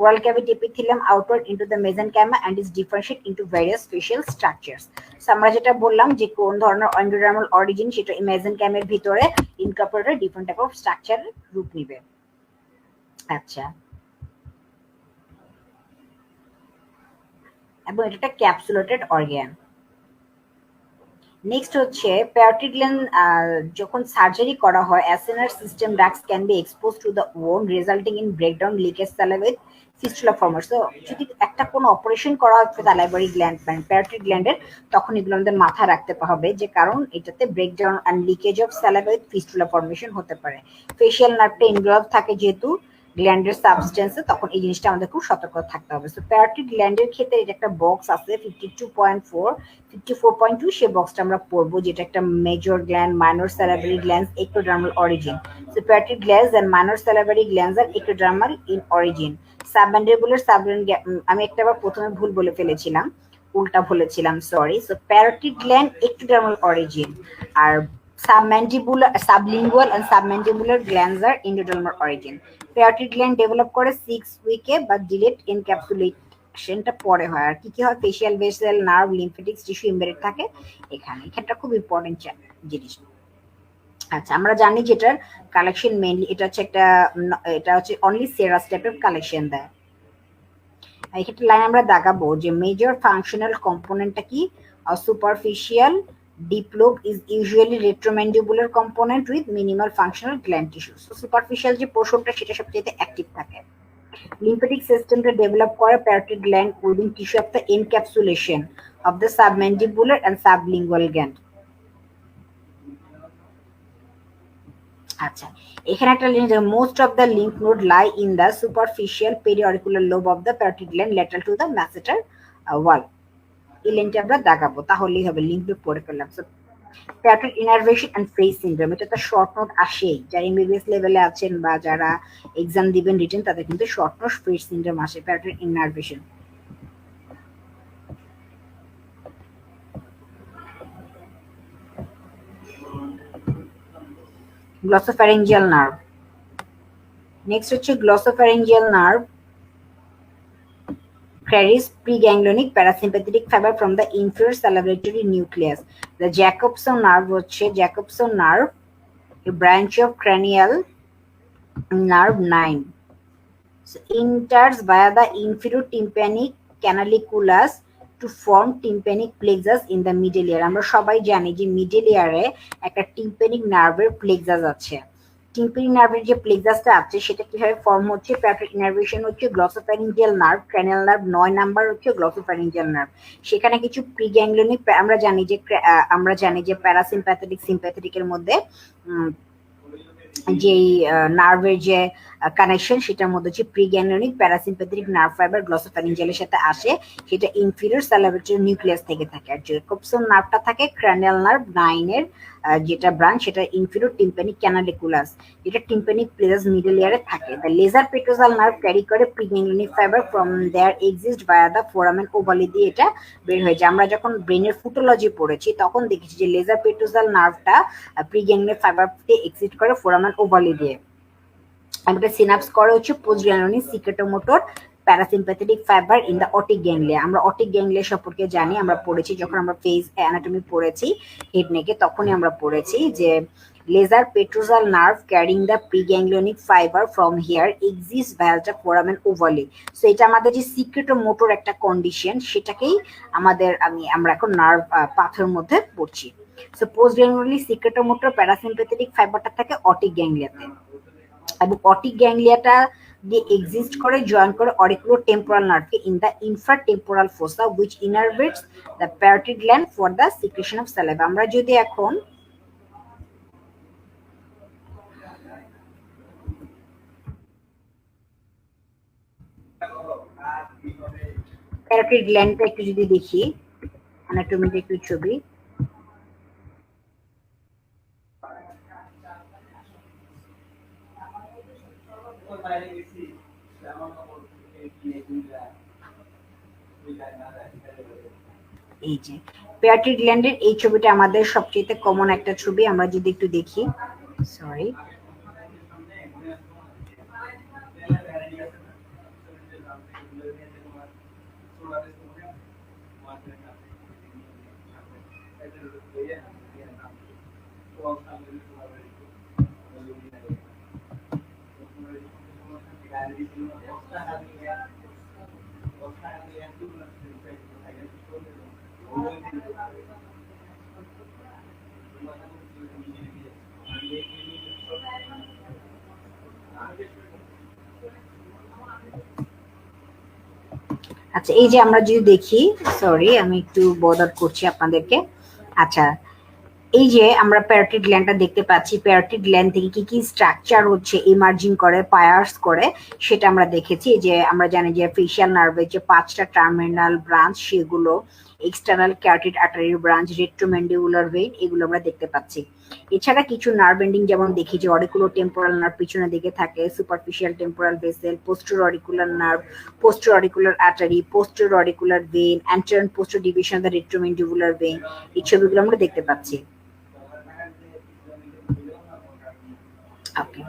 Oral cavity epithelium outward into the mesenchyme and is differentiate into various facial structures. So আমরা যেটা বললাম যে কোন ধরনের এন্ডোডার্মাল অরিজিন, সেটা মেসেনকাইমের ভিতরে Incorporated different type of structure রূপ নিবে। আচ্ছা, এবং এটা একটা ক্যাপসুলেটেড অর্গান। নেক্সট হচ্ছে প্যারোটিড গ্ল্যান্ড যখন সার্জারি করা হয়, acinar system ducts can be expose to the wound resulting in breakdown leakage saliva with fistula formation. So যদি একটা কোনো অপারেশন করা হয় সালাইভারি গ্ল্যান্ড মানে প্যারোটিড গ্ল্যান্ডের, তখন এগুলো আমাদের মাথায় রাখতে হবে যে কারণ এটাতে breakdown and leakage of saliva with fistula formation হতে পারে। ফেশিয়াল নার্ভটা ইনভলভ থাকে যেহেতু গ্ল্যান্ডের সাবস্টেন্সে, তখন এই জিনিসটা আমাদের খুব সতর্ক থাকতে হবে। সো প্যারোটিড গ্ল্যান্ডের ক্ষেত্রে এটা একটা বক্স আছে 52.4 54.2, সে বক্সটা আমরা পড়বো, যেটা একটা major gland, minor salivary glands, ectodermal origin. So parotid glands and minor salivary glands are ectodermal in origin. Submandibular আমি একটা বার প্রথমে ভুল বলে ফেলেছিলাম, উল্টা বলেছিলাম, sorry. So parotid gland ectodermal origin, আর sublingual and submandibular glands are endodermal origin. Parotid gland develop করে 6 উইকে বা ডিলেট এনক্যাপসুলেশনটা পরে হয়। আর কি কি হয়? Facial vessel, nerve, lymphatics tissue embedded থাকে এখানে। এখানটা খুব ইম্পর্টেন্ট জিনিস। আচ্ছা, আমরা জানি যেটার কালেকশন মেইনলি এটা হচ্ছে একটা, এটা হচ্ছে অনলি সেরাস টাইপের কালেকশন দেয়। এক্ষেত্রে লাইন আমরা দাগাবো যে মেজর ফাংশনাল কম্পোনেন্টটা কি? Superficial deep lobe is usually retromandibular component with minimal functional gland tissue. So superficial যে পোর্শনটা সেটা সবচেয়ে অ্যাক্টিভ থাকে। লিম্ফেটিক সিস্টেমটা ডেভেলপ করে parotid gland within tissue of the encapsulation of the submandibular and sublingual gland. আচ্ছা, এখানে একটা link, most of the lymph node lie in the superficial periauricular lobe of the parotid gland lateral to the masseter wall. এই লিঙ্কটা আমরা দাগাবো, তাহলেই হবে। Link পড়ে ফেললাম। So parotid innervation and Frey's syndrome, এটা তো শর্ট নোট আসেই, যারা এমবিবিএস লেভেলে আছেন বা যারা এক্সাম দিবেন রিটেন, তাদের কিন্তু শর্ট নোট ফ্রেজ সিনড্রোম আসে। Parotid innervation, glossopharyngeal nerve. Next হচ্ছে glossopharyngeal nerve carries preganglionic parasympathetic fiber from the inferior salivary nucleus. The Jacobson nerve হচ্ছে Jacobson nerve, a branch of cranial nerve 9. So enters via the inferior tympanic canaliculus to form tympanic plexus in the middle ear. আমরা সবাই জানি যে middle ইয়ারে একটা tympanic নার্ভের plexus আছে। Tympanic নার্ভের যে প্লেক্সাসটা আছে সেটা কিভাবে ফর্ম হচ্ছে? প্যারোটিড ইনারভেশন হচ্ছে glossopharyngeal nerve, cranial nerve 9 number হচ্ছে গ্লসোফ্যারিঞ্জিয়াল নার্ভ। সেখানে কিছু প্রিগ্যাংলিয়নিক, আমরা জানি যে প্যারাসিম্প্যাথেটিক সিম্প্যাথেটিকের মধ্যে যেই নার্ভের যে কানেকশন সেটার মধ্যে হচ্ছে প্রিগ্যাংলিয়নিক প্যারাসিম্প্যাথেটিক নার্ভ ফাইবার গ্লসোফ্যারিঞ্জিয়ালের সাথে আসে, সেটা ইনফিরিয়র সালাইভারি নিউক্লিয়াস থেকে থাকে। আর জ্যাকবসন নার্ভটা থাকে ক্র্যানিয়াল নার্ভ 9 এর যেটা ব্রাঞ্চ, সেটা ইনফিরিয়র টিম্প্যানিক ক্যানালিকুলাস, যেটা টিম্প্যানিক প্লেক্সাস মিডল ইয়ারে থাকে। The lesser petrosal nerve carry করে preganglionic fibre from there exist via the foramen ovale দিয়ে এটা বের হয়ে যায়। আমরা যখন ব্রেনের ফুটোলজি পড়েছি তখন দেখেছি যে লেজার পেট্রোজাল নার্ভটা প্রিগ্যাংলিয়নিক ফাইবার দিয়ে এক্সিস্ট করে ফোরামেন ওভালি দিয়ে। এটা সিনাপস করে হচ্ছে postganglionic secretomotor parasympathetic fibre in the otic ganglia. আমরা অটিক গ্যাংলিয়া সম্পর্কে জানি, আমরা পড়েছি যখন আমরা ফেজ অ্যানাটমি পড়েছি হেড নেকে, তখনই আমরা পড়েছি যে lesser petrosal nerve carrying the preganglionic fibre from here exist via the foramen ovale. So এটা আমাদের যে সিক্রেটোমোটর একটা কন্ডিশন, সেটাকেই আমরা এখন নার্ভ পাথের মধ্যে পড়ছি। সো পোস্টগ্যাংলিয়নিক সিক্রেটোমোটর প্যারাসিম্প্যাথেটিক ফাইবারটা থাকে অটিক গ্যাংলিয়াতে, এবং অটিক গ্যাংলিয়াটা দিয়ে এক্সিস্ট করে জয়েন করে অরিকুলো টেম্পোরাল নার্ভকে in the infratemporal fossa which innervates the parotid gland for the secretion of saliva. আমরা যদি এখন প্যারাটিড গ্ল্যান্ডটা একটু যদি দেখি, অ্যানাটমিতে একটু ছবি। এই যে প্যারাটিড গ্ল্যান্ডের এই ছবিটা আমাদের সবচেয়ে কমন একটা ছবি, আমরা যদি একটু দেখি, সরি, আচ্ছা এই যে আমরা যদি দেখি, সরি আমি একটু বদার করছি আপনাদেরকে। আচ্ছা এই যে আমরা প্যারাটিড গ্ল্যান্ডটা দেখতে পাচ্ছি, প্যারাটিড গ্ল্যান্ড থেকে কি কি স্ট্রাকচার হচ্ছে ইমার্জিং করে, পায়ার্স করে, সেটা আমরা দেখেছি। যে আমরা জানি যে ফেশিয়াল নার্ভের যে 5টা টার্মিনাল ব্রাঞ্চ, সেগুলো external carotid artery branch, retromandibular vein, এগুলো আমরা দেখতে পাচ্ছি। এছাড়া কিছু নার্ভ এন্ডিং যেমন দেখি যে অরিকুলো টেম্পোরাল নার্ভ পিছনের দিকে থাকে, সুপারফিশিয়াল টেম্পোরাল ভেসেল, পোস্টের অরিকুলার নার্ভ, পোস্টের অরিকুলার আর্টারি, পোস্টের অরিকুলার ভেইন, অ্যান্টেরিয়র এন্ড পোস্টের ডিভিশন অফ দ্য রেট্রোম্যান্ডিবুলার ভেইন, এই ছবিগুলো আমরা দেখতে পাচ্ছি। Okay.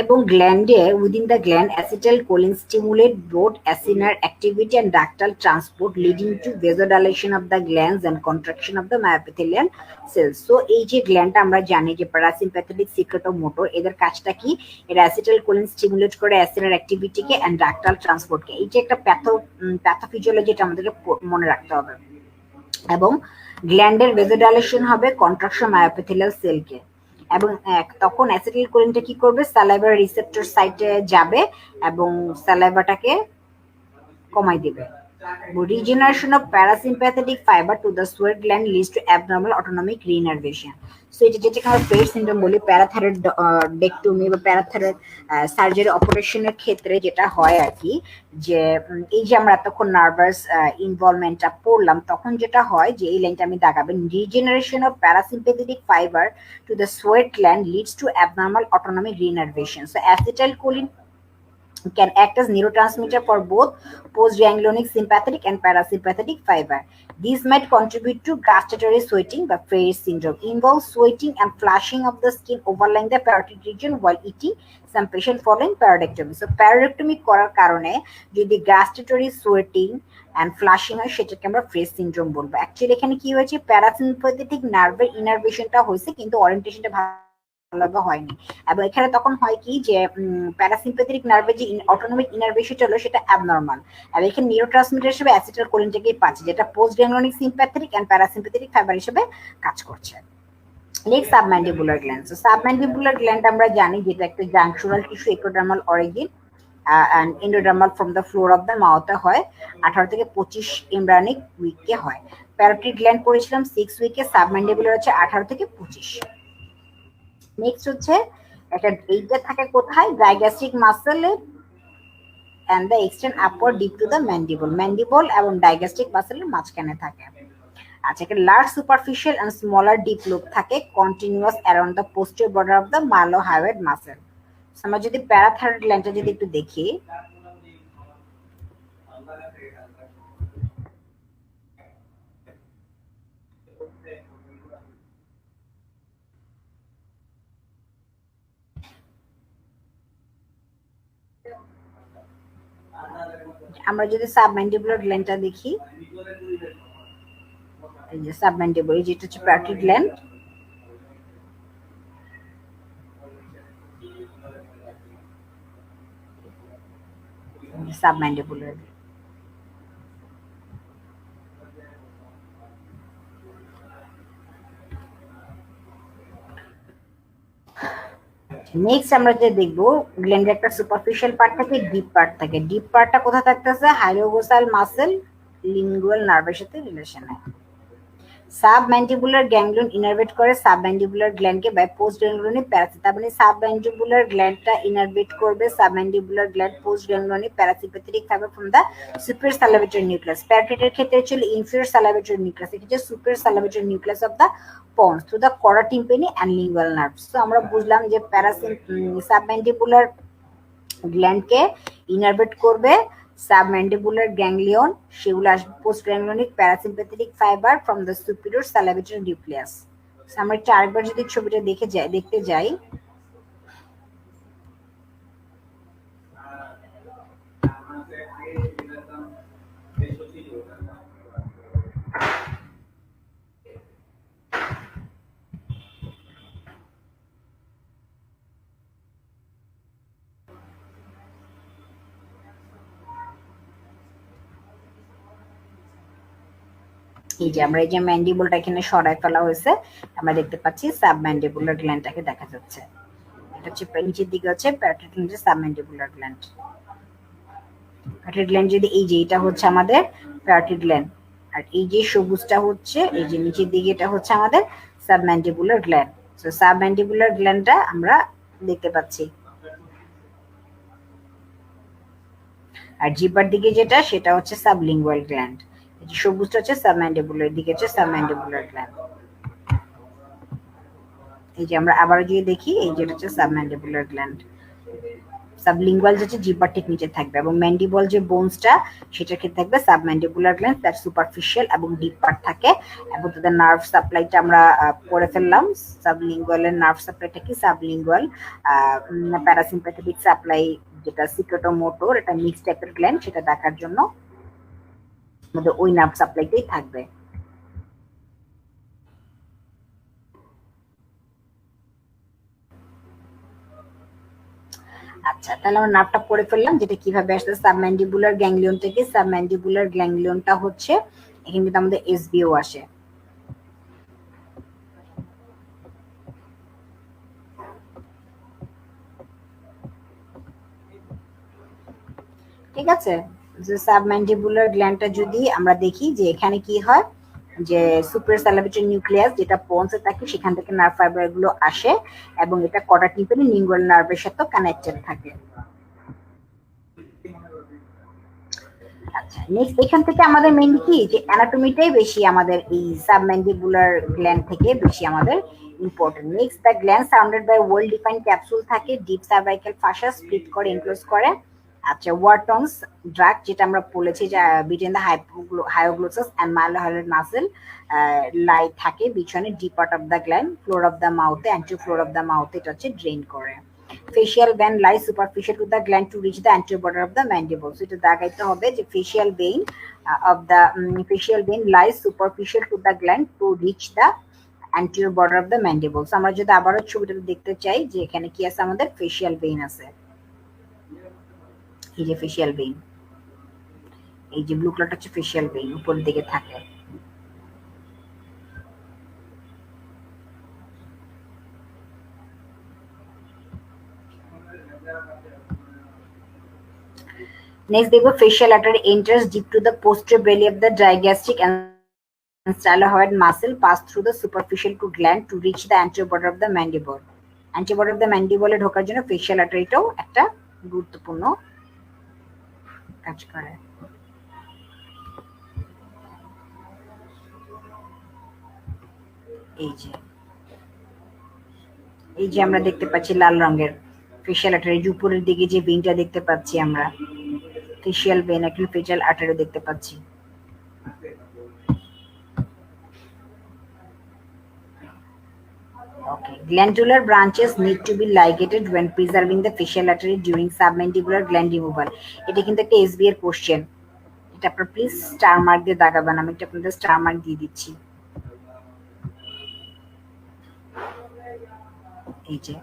এবং গ্ল্যান্ডে within the gland acetylcholine stimulate both acinar activity and ductal transport leading to vasodilation of the glands and contraction of the myoepithelial cells. So এই যে গ্ল্যান্ডটা আমরা জানি যে প্যারাসিম্প্যাথেটিক সিক্রেটোমোটর, এদের কাজটা কি, এরা অ্যাসিটাইলকোলিন স্টিমুলেট করে অ্যাসিনার অ্যাক্টিভিটিকে এন্ড ডাক্টাল ট্রান্সপোর্টকে। এই যে একটা প্যাথোফিজিওলজি, এটা আমাদেরকে মনে রাখতে হবে। এবং গ্ল্যান্ডের ভেসোডাইলেশন হবে কন্ট্রাকশন মায়োএপিথেলিয়াল সেলকে, এবং তখন অ্যাসিটাইলকোলিনটা কি করবে, সালাইভার রিসেপ্টর সাইটে যাবে এবং সালাইভাটাকে কমাই দিবে। Regeneration of parasympathetic fiber to the sweat gland leads to abnormal autonomic reinnervation. So এটা যেটাকে আমরা ফ্রেড সিনড্রোম বলি, প্যারাথাইরয়েডেক্টমি বা প্যারাথাইরয়েড সার্জারি অপারেশনের ক্ষেত্রে যেটা হয় আর কি, যে এই যে আমরা এতক্ষণ নার্ভাস ইনভলভমেন্টটা পড়লাম, তখন যেটা হয় যে এই লাইনটা আমি দাগাবেন, regeneration of parasympathetic fibre to the sweat gland leads to abnormal autonomic reinnervation. So acetylcholine can act as neurotransmitter for both postganglionic sympathetic and parasympathetic fiber. These might contribute to gustatory sweating by Frei's syndrome, involves sweating and flushing of the skin overlying the parotid region while eating, some patient following parotidectomy. So parotidectomy করার কারণে যদি gustatory sweating and flushing হয়, সেটাকে আমরা fresh syndrome বলবো। Actually এখানে কি হয়েছে, প্যারাসিম্প্যাথেটিক নার্ভের ইনারভেশনটা হয়েছে কিন্তু ওরিয়েন্টেশনটা ভালো হয়নি। এবং এখানে তখন হয় কি যে প্যারাসিম্প্যাথেটিক নার্ভের যে অটোনমিক ইনারভেশন হলো সেটা অ্যাবনর্মাল, আর এখানে নিউরোট্রান্সমিটার হিসেবে অ্যাসিটাইলকোলিনটাকেই পাচ্ছে, যেটা পোস্টগ্যাংলিয়নিক সিম্প্যাথেটিক এন্ড প্যারাসিম্প্যাথেটিক ফাইবার হিসেবে কাজ করছে। Next submandibular gland. So submandibular gland আমরা জানি যেটা একটা junctional tissue, epidermal origin and endodermal from the floor of the mouth হয়, 18 থেকে 25 এমব্রায়োনিক উইকে হয়। প্যারোটিড গ্ল্যান্ড পড়েছিলাম 6 উইকে, সাবম্যান্ডিবুলার হচ্ছে 18 থেকে 25। নেক্সট হচ্ছে একটা এইটা থাকে কোথায়, ডাইগ্যাস্ট্রিক মাসেলে and the extend upward deep to the mandible এবং ডাইগ্যাস্ট্রিক মাসেলের মাঝখানে থাকে। আচ্ছা, একটা large superficial and smaller deep loop থাকে continuous around the posterior border of the mylohyoid muscle. আমরা যদি প্যারাথাইরয়েড গ্ল্যান্ডটা যদি একটু দেখি, আমরা যদি সাবম্যান্ডিবুলার গ্ল্যান্ডটা দেখি, এই যে সাবম্যান্ডিবুলার, যেটা হচ্ছে প্যারোটিড গ্ল্যান্ড, সাবম্যান্ডিবুলার। নেক্সট আমরা যে দেখবো, গ্ল্যান্ডের একটা সুপারফিশিয়াল পার্ট থাকে, ডিপ পার্ট থাকে। ডিপ পার্টটা কোথায় থাকতেছে, হাইলোগোসাল মাসেল লিঙ্গুয়াল নার্ভের সাথে রিলেশনে। সাবম্যান্ডিবুলার গ্যাংলিয়ন ইনারভেট করে সাবম্যান্ডিবুলার গ্ল্যান্ডকে বাই পোস্ট গ্যাংলিয়নিক প্যারাসিট। তার মানে সাবম্যান্ডিবুলার গ্ল্যান্ডটা ইনারভেট করবে submandibular gland postganglionic parasympathetic fibre from the superior salivatory nucleus. প্যারাটিডের ক্ষেত্রে ছিল ইনফিরিয়র সালাইভেটরি নিউক্লিয়াস, এটা হচ্ছে superior salivatory nucleus of the pons through the chora tympani and lingual nerves. So আমরা বুঝলাম যে সাবম্যান্ডিবুলার গ্ল্যান্ডকে ইনারভেট করবে সাবম্যান্ডিবুলার গ্যাংলিয়ন, সেগুলো আসবে postganglionic parasympathetic fibre from the superior salivatory nucleus. আমরা একটু আরেকবার যদি ছবিটা দেখতে যাই, এই যে আমরা এই যে ম্যান্ডিবলটা এখানে সরায় ফেলা হয়েছে, আমরা দেখতে পাচ্ছি সাবম্যান্ডিবুলার গ্ল্যান্ডটাকে দেখা যাচ্ছে। এটা হচ্ছে নিচের দিকে হচ্ছে প্যারাটিড গ্ল্যান্ড, সাবম্যান্ডিবুলার গ্ল্যান্ড। প্যারাটিড গ্ল্যান্ড যদি এই যে এটা হচ্ছে আমাদের প্যারাটিড গ্ল্যান্ড, আর এই যে সবুজটা হচ্ছে এই যে নিচের দিকে এটা হচ্ছে আমাদের সাবম্যান্ডিবুলার গ্ল্যান্ড। সো সাবম্যান্ডিবুলার গ্ল্যান্ডটা আমরা দেখতে পাচ্ছি। আর জিহ্বার দিকে যেটা সেটা হচ্ছে সাবলিঙ্গুয়াল গ্ল্যান্ড, এই যে সবুজটা হচ্ছে সাবম্যান্ডিবুলার, দিকে হচ্ছে সাবম্যান্ডিবুলার গ্ল্যান্ড। এই যে আমরা আবার যদি দেখি এই যেটা হচ্ছে সাবম্যান্ডিবুলার গ্ল্যান্ড। সাবলিঙ্গুয়াল যেটা জিহ্বার ঠিক নিচে থাকবে, এবং ম্যান্ডিবল যে বোনসটা সেটার ক্ষেত্রে থাকবে সাবম্যান্ডিবুলার গ্ল্যান্ড, তার সুপারফিশিয়াল এবং ডিপ পার্ট থাকে। এবং তাদের নার্ভ সাপ্লাইটা আমরা পড়ে ফেললাম। সাবলিঙ্গুয়ালের নার্ভ সাপ্লাইটা কি, সাবলিঙ্গুয়াল প্যারাসিম্প্যাথেটিক সাপ্লাই যেটা সিক্রেটোমোটর, এটা মিক্স টাইপের গ্ল্যান্ড, সেটা দেখার জন্য আমাদের ওই নার্ভ সাপ্লাইটাই থাকবে। আচ্ছা, তাহলে আমরা নার্ভটা পড়ে ফেললাম, যেটা কিভাবে আসছে সাবম্যান্ডিবুলার গ্যাংলিয়ন থেকে। সাবম্যান্ডিবুলার গ্যাংলিয়নটা হচ্ছে এখানে কিন্তু আমাদের এসবিও আসে। ঠিক আছে, যে সাবম্যান্ডিবুলার গ্ল্যান্ডটা যদি আমরা দেখি যে এখানে কি হয়, যে সুপিরিয়র সালাইভেটরি নিউক্লিয়াস যেটা পন্সে থাকে সেখান থেকে নার্ভ ফাইবার গুলো আসে, এবং এটা কটা টিম্পানি লিঙ্গুয়াল নার্ভের সাথে কানেক্টেড থাকে। আচ্ছা, নেক্সট এখান থেকে আমাদের মেইনলি কি যে অ্যানাটমিটাই বেশি আমাদের এই সাবম্যান্ডিবুলার গ্ল্যান্ড থেকে বেশি আমাদের important. Next the gland surrounded by well defined capsule থাকে, ডিপ সার্ভাইকাল ফাসা স্প্লিট করে এনক্লোজ করে। আচ্ছা, ওয়ারটনস ড্রাগ যেটা আমরা বলেছি যে between the hyoglossus and mylohyoid muscle lie থাকে পিছনে deep part of the gland, floor of the মাউথে, অ্যান্টিরিয়র ফ্লোর অফ দ্য মাউথে এটা হচ্ছে ড্রেন করে। facial vein lies superficial to the gland to reach the anterior border of the mandible. So এটা দেখাইতে হবে যে facial vein facial vein lies superficial to the gland to reach the anterior border of the mandible. So আমরা যদি আবারও ছবিটা দেখতে চাই যে এখানে কি আছে, আমাদের facial vein আছে, এই যে facial vein, এই যে ব্লু কালারটা হচ্ছে facial vein, উপরের দিকে থাকে। Next, the facial artery enters deep to the posterior belly of the digastric and stylohyoid muscle, pass through the superficial to gland to reach the anterior border of the mandible. Anterior border of the mandible এ ঢোকার জন্য facial arteryটাও একটা গুরুত্বপূর্ণ কাজ করে। এই যে আমরা দেখতে পাচ্ছি লাল রঙের facial artery, উপরের দিকে যে ভেইনটা দেখতে পাচ্ছি আমরা facial vein, একটা facial artery দেখতে পাচ্ছি। Okay, glandular branches need to be ligated when preserving the facial artery during submandibular gland removal. এটা কিন্তু একটা এসবি এর কোশ্চেন, এটা আপনারা প্লিজ স্টার মার্ক দিয়ে দাগাবেন, আমি এটা আপনাদের স্টার মার্ক দিয়ে দিচ্ছি। এই যে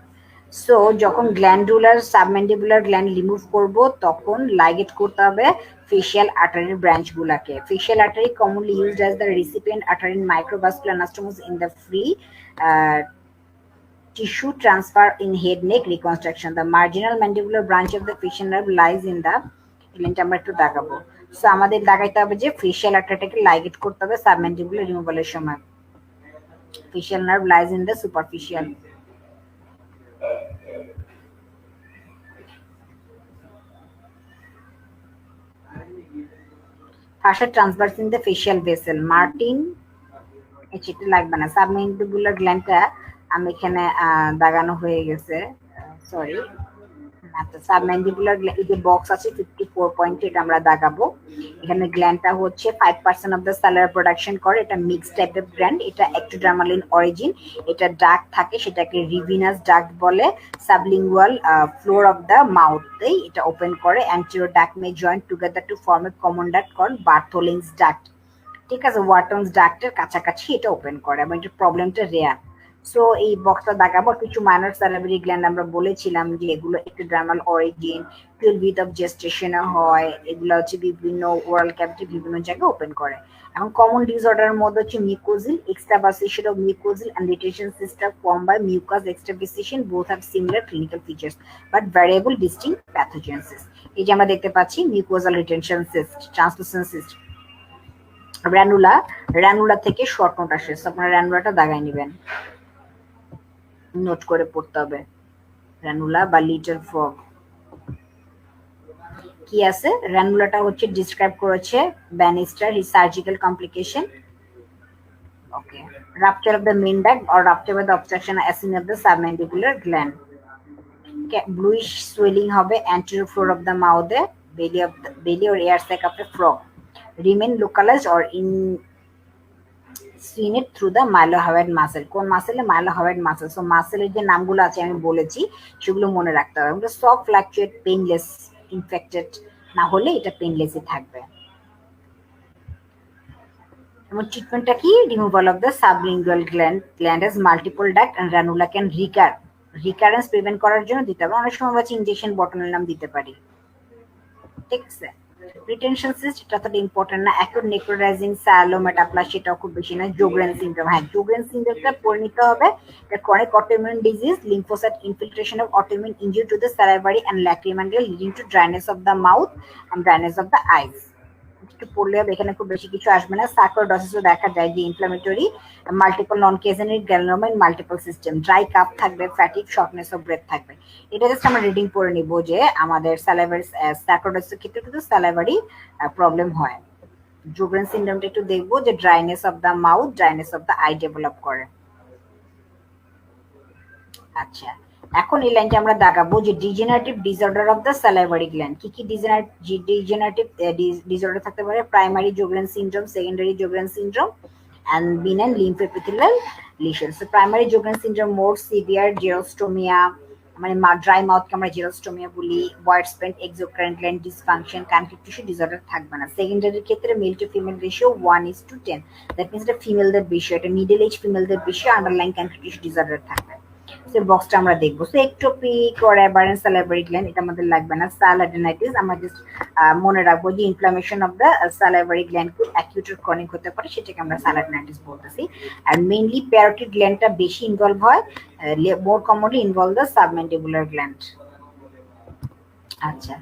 সো যখন গ্ল্যান্ডুলার সাবম্যান্ডিবুলার গ্ল্যান্ড রিমুভ করব তখন লাইগেট করতে হবে ফেশিয়াল আর্টারির ব্রাঞ্চগুলোকে। Facial artery commonly used as the recipient artery in microvascular anastomosis in the free tissue transfer in head neck reconstruction. The marginal mandibular branch of the facial nerve lies in the এলিনটা আমরা একটু দাগাবো। So আমাদের দাগাইতে হবে যে facial আর্টারিটাকে ligate করতে হবে submandibular রিমুভালের সময়। Facial nerve lies in the superficial. Fascia transverse in the facial vessel. Martin সেটা লাগবে না। সাবমেন্ডিবুলার গ্ল্যান্ডটা আমি এখানে দাগানো হয়ে গেছে। সরি। আচ্ছা সাবম্যান্ডিবুলার এই যে বক্স আছে 54 পয়েন্ট এটা আমরা দাগাবো। এখানে গ্ল্যান্ডটা হচ্ছে 5% অফ দ্য স্যালারি প্রোডাকশন করে। এটা মিক্স টাইপের গ্ল্যান্ড। এটা এক্টোডার্মাল ইন অরিজিন। এটা ডাক্ট থাকে সেটাকে রিভিনাস ডাক্ট বলে। সাবলিঙ্গুয়াল ফ্লোর অফ দ্য মাউথেই এটা ওপেন করে। Anterior duct may joint together to form a common duct called Bartholin's duct. ঠিক আছে ওয়াটনস ডাক্টের কাছাকাছি এটা ওপেন করে এবং এটার প্রবলেমটা রেয়ার। সো এই বক্সটা দাগাবো। কিছু মাইনর স্যালারি গ্ল্যান্ড আমরা বলেছিলাম যে এগুলো এক্টোডার্মাল অরিজিন 12 উইক অফ জেস্টেশনে হয়। এগুলো হচ্ছে বিভিন্ন ওরাল ক্যাভিটি বিভিন্ন জায়গায় ওপেন করে। এখন কমন ডিসঅর্ডারের মধ্যে হচ্ছে mucocele extravasation of mucocele and retention system form by mucus extravasation both have similar clinical features but variable distinct pathogenesis. এই যে আমরা দেখতে পাচ্ছি mucosal retention cyst translucent cyst ranula থেকে শর্ট নোট আসে। আপনারা র্যানুলাটা দাগায় নেবেন, নোট করে পড়তে হবে। র্যানুলা বা লিটল ফ্রগ কি আছে? র্যানুলাটা হচ্ছে ডিসক্রাইব করেছে Bannister his surgical complication. Okay, rupture of the main duct or rupture by the obstruction or ascent of the submandibular gland. Bluish swelling হবে anterior floor of the mouth, belly or air sac of a frog. Remain localized or insinuate through the mylohyoid muscle. কোন মাসেলে? mylohyoid muscle. So মাসেলের যে নামগুলো আছে আমি বলেছি সেগুলো মনে রাখতে হবে। আমরা সফট ফ্লাকচুয়েট পেইনলেস ইনফেক্টেড না হলে এটা পেইনলেসই থাকবে। এবং ট্রিটমেন্টটা কি? Removal of the sublingual gland as multiple duct and ranula can recurrence prevent করার জন্য দিতে হবে। অনেক সময় হচ্ছে ইনজেকশন বটনের নাম দিতে পারি। ঠিক আছে, রিটেনশন সিস্ট এটা তো ইম্পর্টেন্ট না। অ্যাকুট নেক্রোটাইজিং সায়ালোমেটাপ্লাসিয়া এটাও খুব বেশি না। জোগ্রেন সিনড্রোম, হ্যাঁ জোগ্রেন সিনড্রোমটা পড়ে নিতে হবে। এটা chronic autoimmune disease lymphocyte infiltration of autoimmune injury to the salivary and lacrimal gland leading to dryness of the mouth and dryness of the eyes. একটু পড়লে হবে, এখানে খুব বেশি কিছু আসবে না। সার্কোডসিসও দেখা যায় যে ইনফ্লামেটরি মাল্টিপল নন কেজেনিক গ্যানোমা in multiple system, dry cough থাকবে, ফ্যাটিক, শর্টনেস অফ ব্রেথ থাকবে। এটা জাস্ট আমরা রিডিং পড়ে নিব যে আমাদের স্যালাইভারি সার্কোডসিসের ক্ষেত্রে কিন্তু স্যালাইভারি প্রবলেম হয়। জোগ্রেন সিনড্রোমটা একটু দেখবো যে dryness of the mouth, dryness of the eye develop করে। আচ্ছা, এখন এই লাইনটা আমরা দাগাবো যে degenerative disorder of the salivary gland. কি কি ডিজেনারেটিভ ডিসঅর্ডার থাকতে পারে? Primary Sjogren syndrome, secondary Sjogren syndrome and benign lymphoepithelial lesions. So primary Sjogren syndrome more severe xerostomia, মানে ড্রাই মাউথকে আমরা জেরোস্টোমিয়া বলি। Widespread exocrine gland dysfunction, connective tissue disorder থাকবে না। সেকেন্ডারির ক্ষেত্রে male to female ratio 1:10, that means এটা ফিমেলদের বেশি, এটা মিডল এজ ফিমেলদের বেশি আন্ডারলাইন কানেক্টিভ টিস্যু ডিসঅর্ডার থাকবে। সো বক্সটা আমরা দেখবো। So ectopic or aberrant salivary gland এটা আমাদের লাগবে না। সালাডেনাইটিস আমরা জাস্ট মনে রাখবো যে inflammation of the salivary gland খুব অ্যাকিউট অর ক্রনিক হতে পারে, সেটাকে আমরা সালাডেনাইটিস বলতেছি। আর মেইনলি প্যারোটিড গ্ল্যান্ডটা বেশি ইনভলভ হয়, more commonly involve the submandibular gland. আচ্ছা,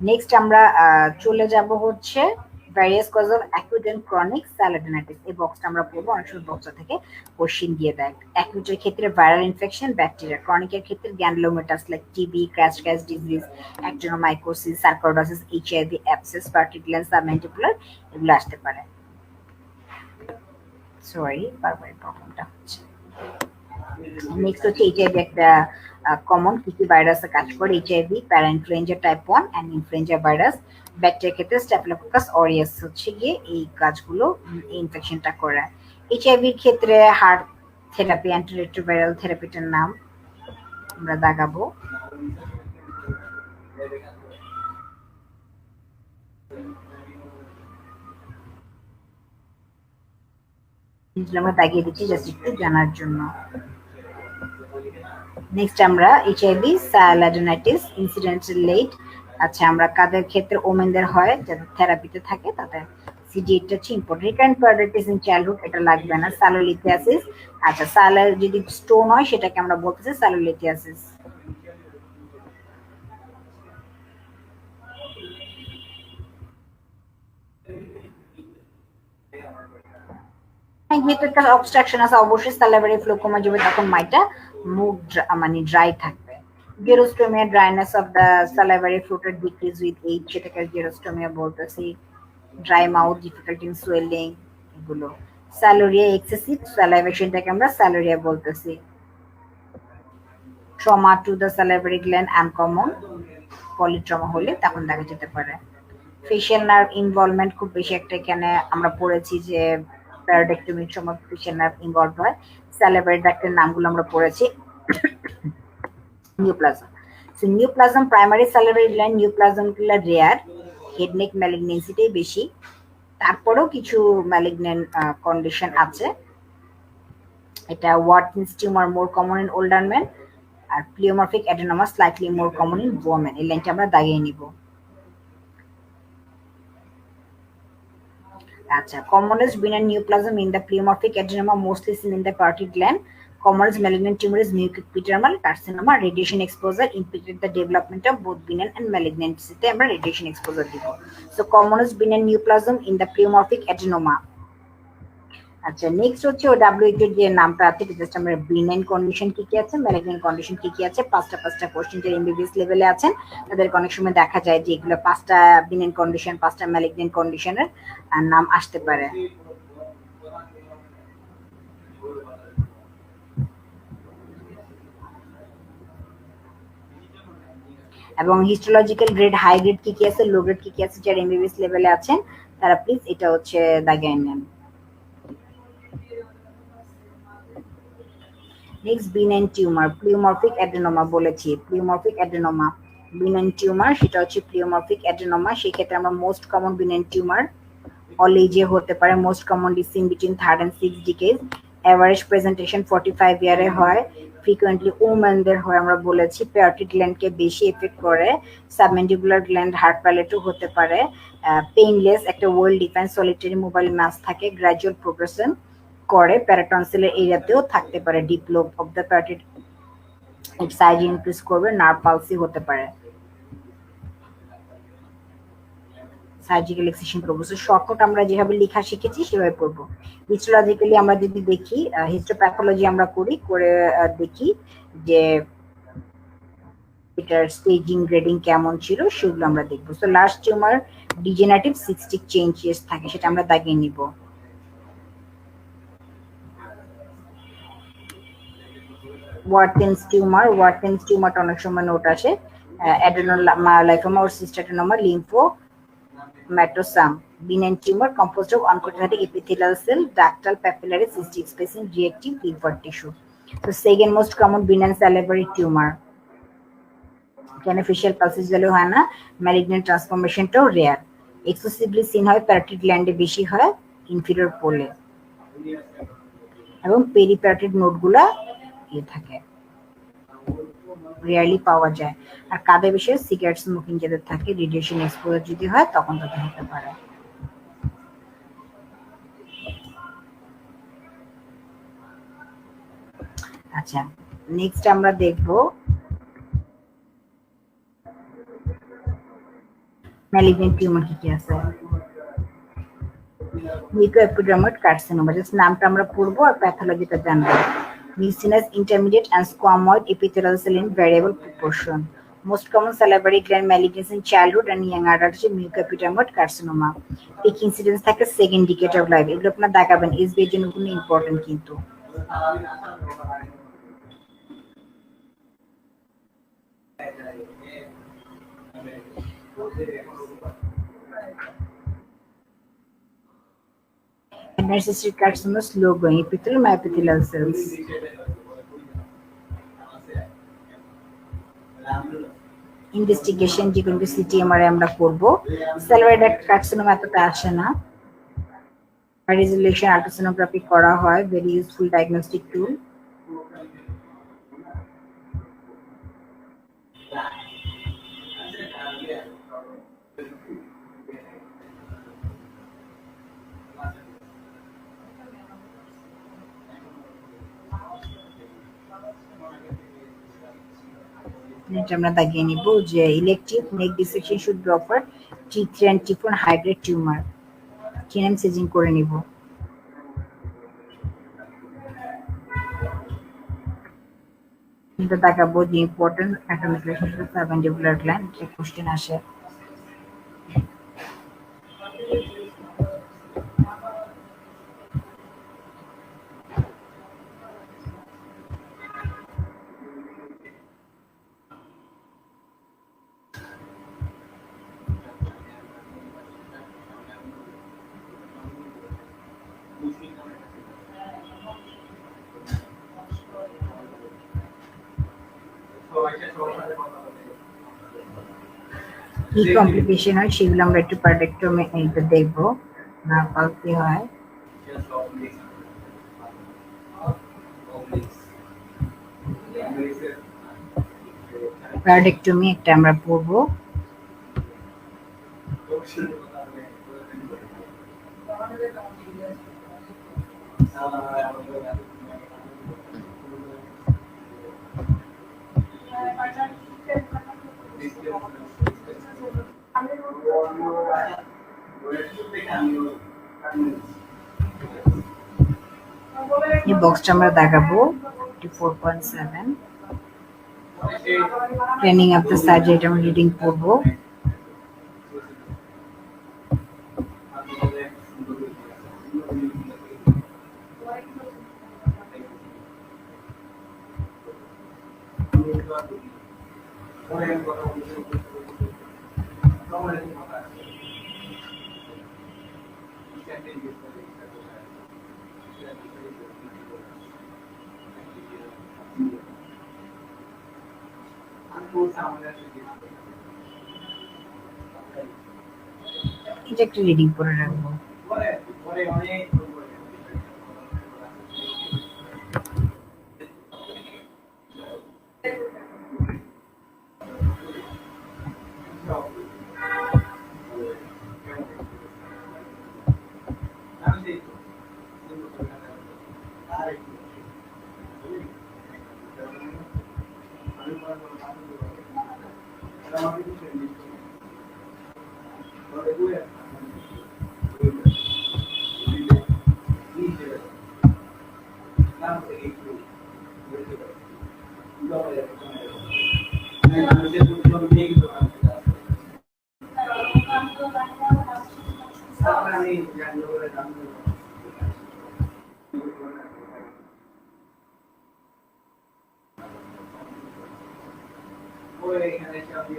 নেক্সট আমরা চলে যাব হচ্ছে various cause of acute and chronic sialadenitis. এই বক্সটা আমরা পড়বো, অনেক সময় বক্সটা থেকে কোশ্চিন দিয়ে দেয়। অ্যাকিউটের ক্ষেত্রে ভাইরাল ইনফেকশন, ব্যাকটেরিয়া। ক্রনিকের ক্ষেত্রে granulomatous like TB, scratch disease, actinomycosis, sarcoidosis, HIV, abscess, particular submandibular এগুলো আসতে পারে। সরি, বারবার প্রবলেমটা হচ্ছে। নেক্সট হচ্ছে এইচআইভি একটা কমন কি কি ভাইরাসে কাজ করে? HIV, parainfluenza type 1 and influenza virus. ব্যাকটেরিয়ার ক্ষেত্রে স্ট্যাফিলোকোকাস অরিয়াস হচ্ছে গিয়ে এই কাজগুলো ইনফেকশনটা করে। এইচআইভির ক্ষেত্রে হার্ট থেরাপি, অ্যান্টিরেট্রোভাইরাল থেরাপিটার নাম আমরা দাগাবো। আমরা দাগিয়ে দিচ্ছি জাস্ট একটু জানার জন্য। নেক্সট আমরা এইচআইভি স্যালাডেনাইটিস ইনসিডেন্টাল লেট। আচ্ছা, আমরা কাদের ক্ষেত্রে? ওমেনদের হয় যাদের থেরাপিতে থাকে তাদের। সিডিএটা হচ্ছে ইম্পর্টেন্ট। রিকারেন্ট পারডাইটিস ইন চাইল্ডহুড এটা লাগবে না। স্যালোলিথিয়াসিস, আচ্ছা স্যালার যদি স্টোন হয় সেটাকে আমরা বলতেছি স্যালোলিথিয়াসিস। যেহেতু একটা অবস্ট্রাকশন আছে অবশ্যই স্যালাইভারি ফ্লো কমে যাবে, তখন মাইটা মুখ মানে ড্রাই থাকবে। Xerostomia, dryness of the salivary fluid decrease with age, সেটাকে জেরোস্টোমিয়া বলতেছি। Dry mouth, difficulty in swelling, এগুলো। স্যালোরিয়া, এক্সেসিভ স্যালাইভেশনটাকে আমরা স্যালোরিয়া বলতেছি। Trauma to the salivary gland uncommon, polytrauma হলে তখন দেখা যেতে পারে। ফেশিয়াল নার্ভ ইনভলভমেন্ট খুব বেশি একটা এখানে আমরা পড়েছি যে প্যারাডেক্টমির সময় ফেশিয়াল নার্ভ ইনভলভ হয়। স্যালাইভারি ডাক্টের নামগুলো আমরা পড়েছি। নিউপ্লাজম, সো নিউপ্লাজম প্রাইমারি স্যালাইভারি গ্ল্যান্ড, নিউপ্লাজম গুলো রেয়ার, হেড নেক ম্যালিগনেন্সিটাই বেশি, তারপরেও কিছু ম্যালিগনেন্ট কন্ডিশন আছে। এটা Warthin's tumour more common in older man, আর pleomorphic adenoma slightly more common in women. এই লাইনটা আমরা দাগিয়ে নিব। আচ্ছা, commonest benign neoplasm in the pleomorphic adenoma mostly seen in the parotid gland. Commonest malignant tumor is mucoepidermal carcinoma. Radiation exposure impeded the development of both benign and malignancy. আমরা radiation exposure দিব। So commonest benign neoplasm in the pleomorphic adenoma. আচ্ছা, next হচ্ছে ও WHO যে নামটা আছে, just আমরা benign condition কি কি আছে, ম্যালিগনেন্ট কন্ডিশন কি কি আছে, পাঁচটা কোশ্চেন যারা এমবিবিএস লেভেলে আছেন তাদের অনেক সময় দেখা যায় যে এগুলো পাঁচটা বিনাইন কন্ডিশন, পাঁচটা ম্যালিগনেন্ট কন্ডিশনের নাম আসতে পারে। এবং হিস্টোলজিক্যাল গ্রেড, হাই গ্রেড কি কি আছে, লো গ্রেড কি কি আছে, যারা এমবিবিএস লেভেলে আছেন তারা প্লিজ এটা হচ্ছে দাগিয়ে নেন। নেক্সট বিনাইন টিউমার, প্লিওমরফিক অ্যাডেনোমা বলেছি। প্লিওমরফিক অ্যাডেনোমা বিনাইন টিউমার, সেটা হচ্ছে প্লিওমরফিক অ্যাডেনোমা। সেই ক্ষেত্রে আমরা most common benign tumour all এজে হতে পারে, most commonly seen between 3rd and 6th decade. Average presentation 45 ইয়ারে হয়, ফ্রিকুয়েন্টলি ওমেনদের হয় আমরা বলেছি। প্যারোটিড গ্ল্যান্ডকে বেশি এফেক্ট করে, সাবমেন্ডিবুলার গ্ল্যান্ড, হার্ট প্যালেটও হতে পারে। পেইনলেস, একটা ওয়েল ডিফাইন্ড সলিটারি মোবাইল মাস থাকে, গ্র্যাজুয়াল প্রোগ্রেশন করে, প্যারাটনসিলের এরিয়াতেও থাকতে পারে। Deep lobe of the parotid size increase করবে, নার্ভ পালসি হতে পারে। সার্জিক্যাল এক্সিশন করবো। সো শর্টকাট আমরা যেভাবে লেখা শিখেছি সেভাবে করবো। হিস্টোলজিক্যালি আমরা যদি দেখি, হিস্টোপ্যাথোলজি আমরা করে দেখি যে এটার স্টেজিং গ্রেডিং কেমন ছিল সেগুলো আমরা দেখবো। So last tumour degenerative cystic changes থাকে, সেটা আমরা দাগিয়ে নিব। ওয়াটকিন্স টিউমারটা অনেক সময় নোট আসে। অ্যাডেনোমায়োলাইটোমা or cystadenoma, lymphomatosum, benign tumor composed of oncogenetic epithelial cell, ductal papillary cystic spacing, reactive liver tissue. So second most common benign salivary tumor, facial pulses value হয় না, malignant transformationটাও রেয়ার। এক্সেসিভলি সিন হয় parotid গ্ল্যান্ডে, বেশি হয় inferior পোলে, এবং পেরিপ্যারোটিড নোডগুলা থাকে, rarely পাওয়া যায়। আর কাদের বিষয়ে, সিগারেট স্মোকিং যাদের থাকে, রেডিয়েশন এক্সপোজার যদি হয় তখন তাদের হতে পারে। আচ্ছা, নেক্সট আমরা দেখব ম্যালিগনেন্ট টিউমার কি কি আছে। মিউকোএপিডার্মাল কার্সিনোমা, জাস্ট নামটা আমরা পড়বো আর প্যাথোলজিটা জানবো। Mucinous, intermediate and squamoid epithelial cell in variable proportion. Most common salivary gland malignancy in childhood and young adult is mucoepidermoid carcinoma. Peak incidence থাকে second decade of life. এগুলো আপনারা দেখাবেন, এসবি এর জন্য খুব ইম্পর্টেন্ট কিন্তু। Narcissistic carcinoma, slow growing epithelial myoepithelial cells. Investigation যেগুলো সিটিএমআরআই আমরা করব। স্যালাইভারি ডাক্ট কার্সিনোমা এতটা আসে না, রেজোলিউশন আল্ট্রাসোনোগ্রাফি করা হয়, ভেরি ইউজফুল ডায়াগনস্টিক টুল। আমরা দাগিয়ে নিব যে elective neck dissection should be offered T3 and T4 high grade tumor, TNM staging করে নিব। এটা দেখাবো যে important atomic relationship submandibular gland যে কোশ্চেন আসে। কি কমপ্লিকেশন হয় সেগুলো আমরা একটু পার্টেক্টমি দেখবো, না কি হয়। প্যারাডেক্টমি একটা আমরা পড়বো। এই বক্সটা আমরা দেখাবো 4.7 ট্রেনিং অফ দ্য সার্জারি, এটা আমরা রিডিং পড়বো। এটা একটা রিডিং করে রাখবো।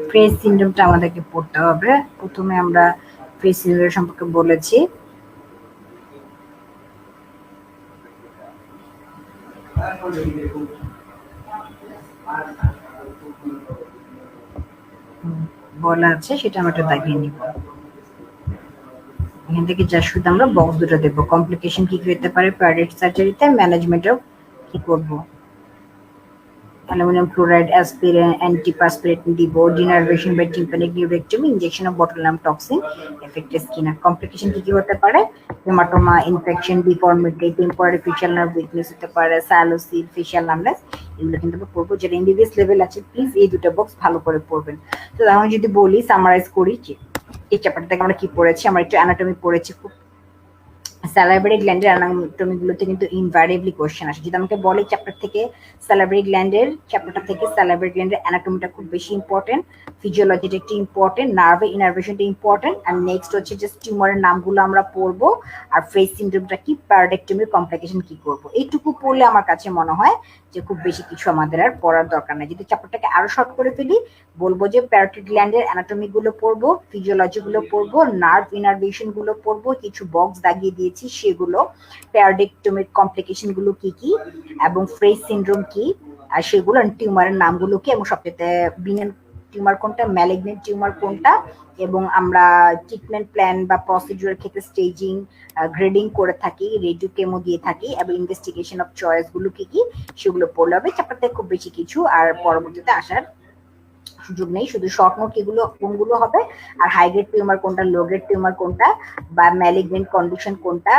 ফ্রেজ সিনড্রোমটা আমাদেরকে পড়তে হবে। প্রথমে আমরা ফ্রেজ সিনড্রোম সম্পর্কে বলেছি। বলা আছে সেটা আমরা একটু দেখিয়ে নিব। এখান থেকে যা শুধু আমরা বক্স দুটো দেখবো। কমপ্লিকেশন কি হতে পারে প্যারাডাইট সার্জারিতে, ম্যানেজমেন্টও কি করব। অ্যালুমিনিয়াম ক্লোরাইড, অ্যাসপিরিন, অ্যান্টিপাসপিরেটিন দিব, denervation by tympanic neurectomy, injection of botulinum toxin, affected skin. Complication কি হতে পারে, haematoma, infection, deformity, temporary facial nerve weakness হতে পারে, সাইলোসিস, ফেশিয়াল নামনেস, এগুলো কিন্তু আমরা পড়বো। যারা এমবিবিএস লেভেল আছে প্লিজ এই দুটো বক্স ভালো করে পড়বেন। তো আমি যদি বলি সামারাইজ করি এই চ্যাপ্টার থেকে আমরা কি পড়েছি, আমরা একটু অ্যানাটমি পড়েছি। খুব স্যালাইভারি গ্ল্যান্ডের অ্যানাটমি গুলোতে কিন্তু ইনভ্যারিয়েবলি কোশ্চেন আসে। যদি আমাকে বলে চ্যাপ্টার থেকে স্যালাইভারি গ্ল্যান্ডের চ্যাপ্টারটা থেকে স্যালাইভারি গ্ল্যান্ডের অ্যানাটমিটা খুব বেশি ইম্পর্টেন্ট, ফিজিওলজিটা একটু ইম্পর্টেন্ট, নার্ভে ইনারভেশনটা ইম্পর্টেন্ট, আর নেক্সট হচ্ছে যে টিউমারের নামগুলো আমরা পড়বো, আর ফ্রেজ সিনড্রোমটা কি, প্যারাডেক্টমির কমপ্লিকেশন কি করবো, এইটুকু পড়লে আমার কাছে মনে হয় যে খুব বেশি কিছু আমাদের আর পড়ার দরকার নেই। যদি চ্যাপ্টারটাকে আরো শর্ট করে ফেলি, বলবো যে প্যারাটিড গ্ল্যান্ডের অ্যানাটমি গুলো পড়বো, ফিজিওলজি গুলো পড়বো, নার্ভ ইনারভেশন গুলো পড়বো, কিছু বক্স দাগিয়ে দিয়েছি সেগুলো, প্যারাডেক্টমির কমপ্লিকেশন গুলো কি কি এবং ফ্রেজ সিনড্রোম কি, আর সেগুলো টিউমারের নামগুলো কি, এবং সবচেয়ে বিনেন টিউমার কোনটা, ম্যালিগনেন্ট টিউমার কোনটা, এবং আমরা ট্রিটমেন্ট প্ল্যান বা প্রসিডিউরের ক্ষেত্রে স্টেজিং গ্রেডিং করে থাকি, রেডিও কেমো দিয়ে থাকি, এবং ইনভেস্টিগেশন অফ চয়েস গুলো কি কি সেগুলো পড়লে হবে। চ্যাপ্টারতে খুব বেশি কিছু আর পরবর্তীতে আসার সুযোগ নেই। শুধু শর্ট নোট এগুলো কোনগুলো হবে, আর হাই গ্রেড টিউমার কোনটা, লো গ্রেড টিউমার কোনটা, বা ম্যালিগনেন্ট কন্ডিশন কোনটা,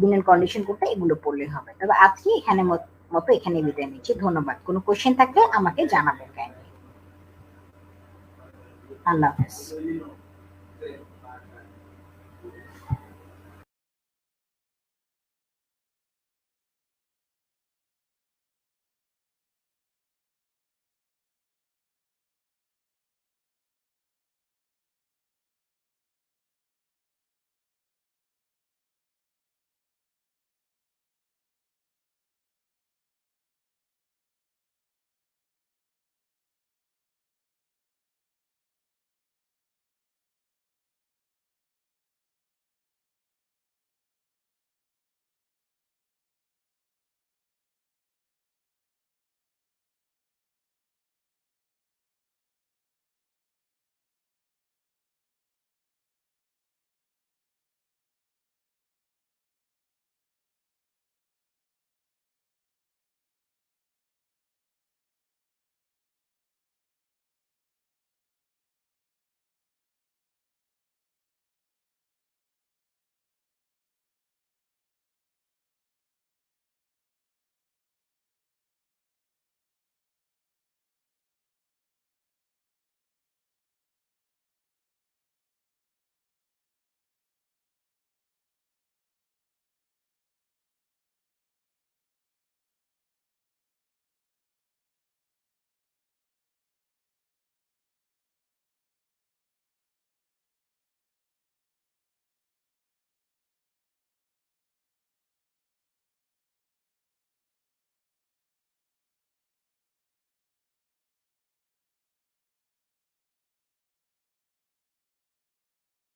বিনেন কন্ডিশন কোনটা, এগুলো পড়লে হবে। তবে আজকে এখানে মতো এখানে বিদায় নিচ্ছি। ধন্যবাদ। কোনো কোশ্চেন থাকলে আমাকে জানাবেন। আল্লাহ হাফেজ।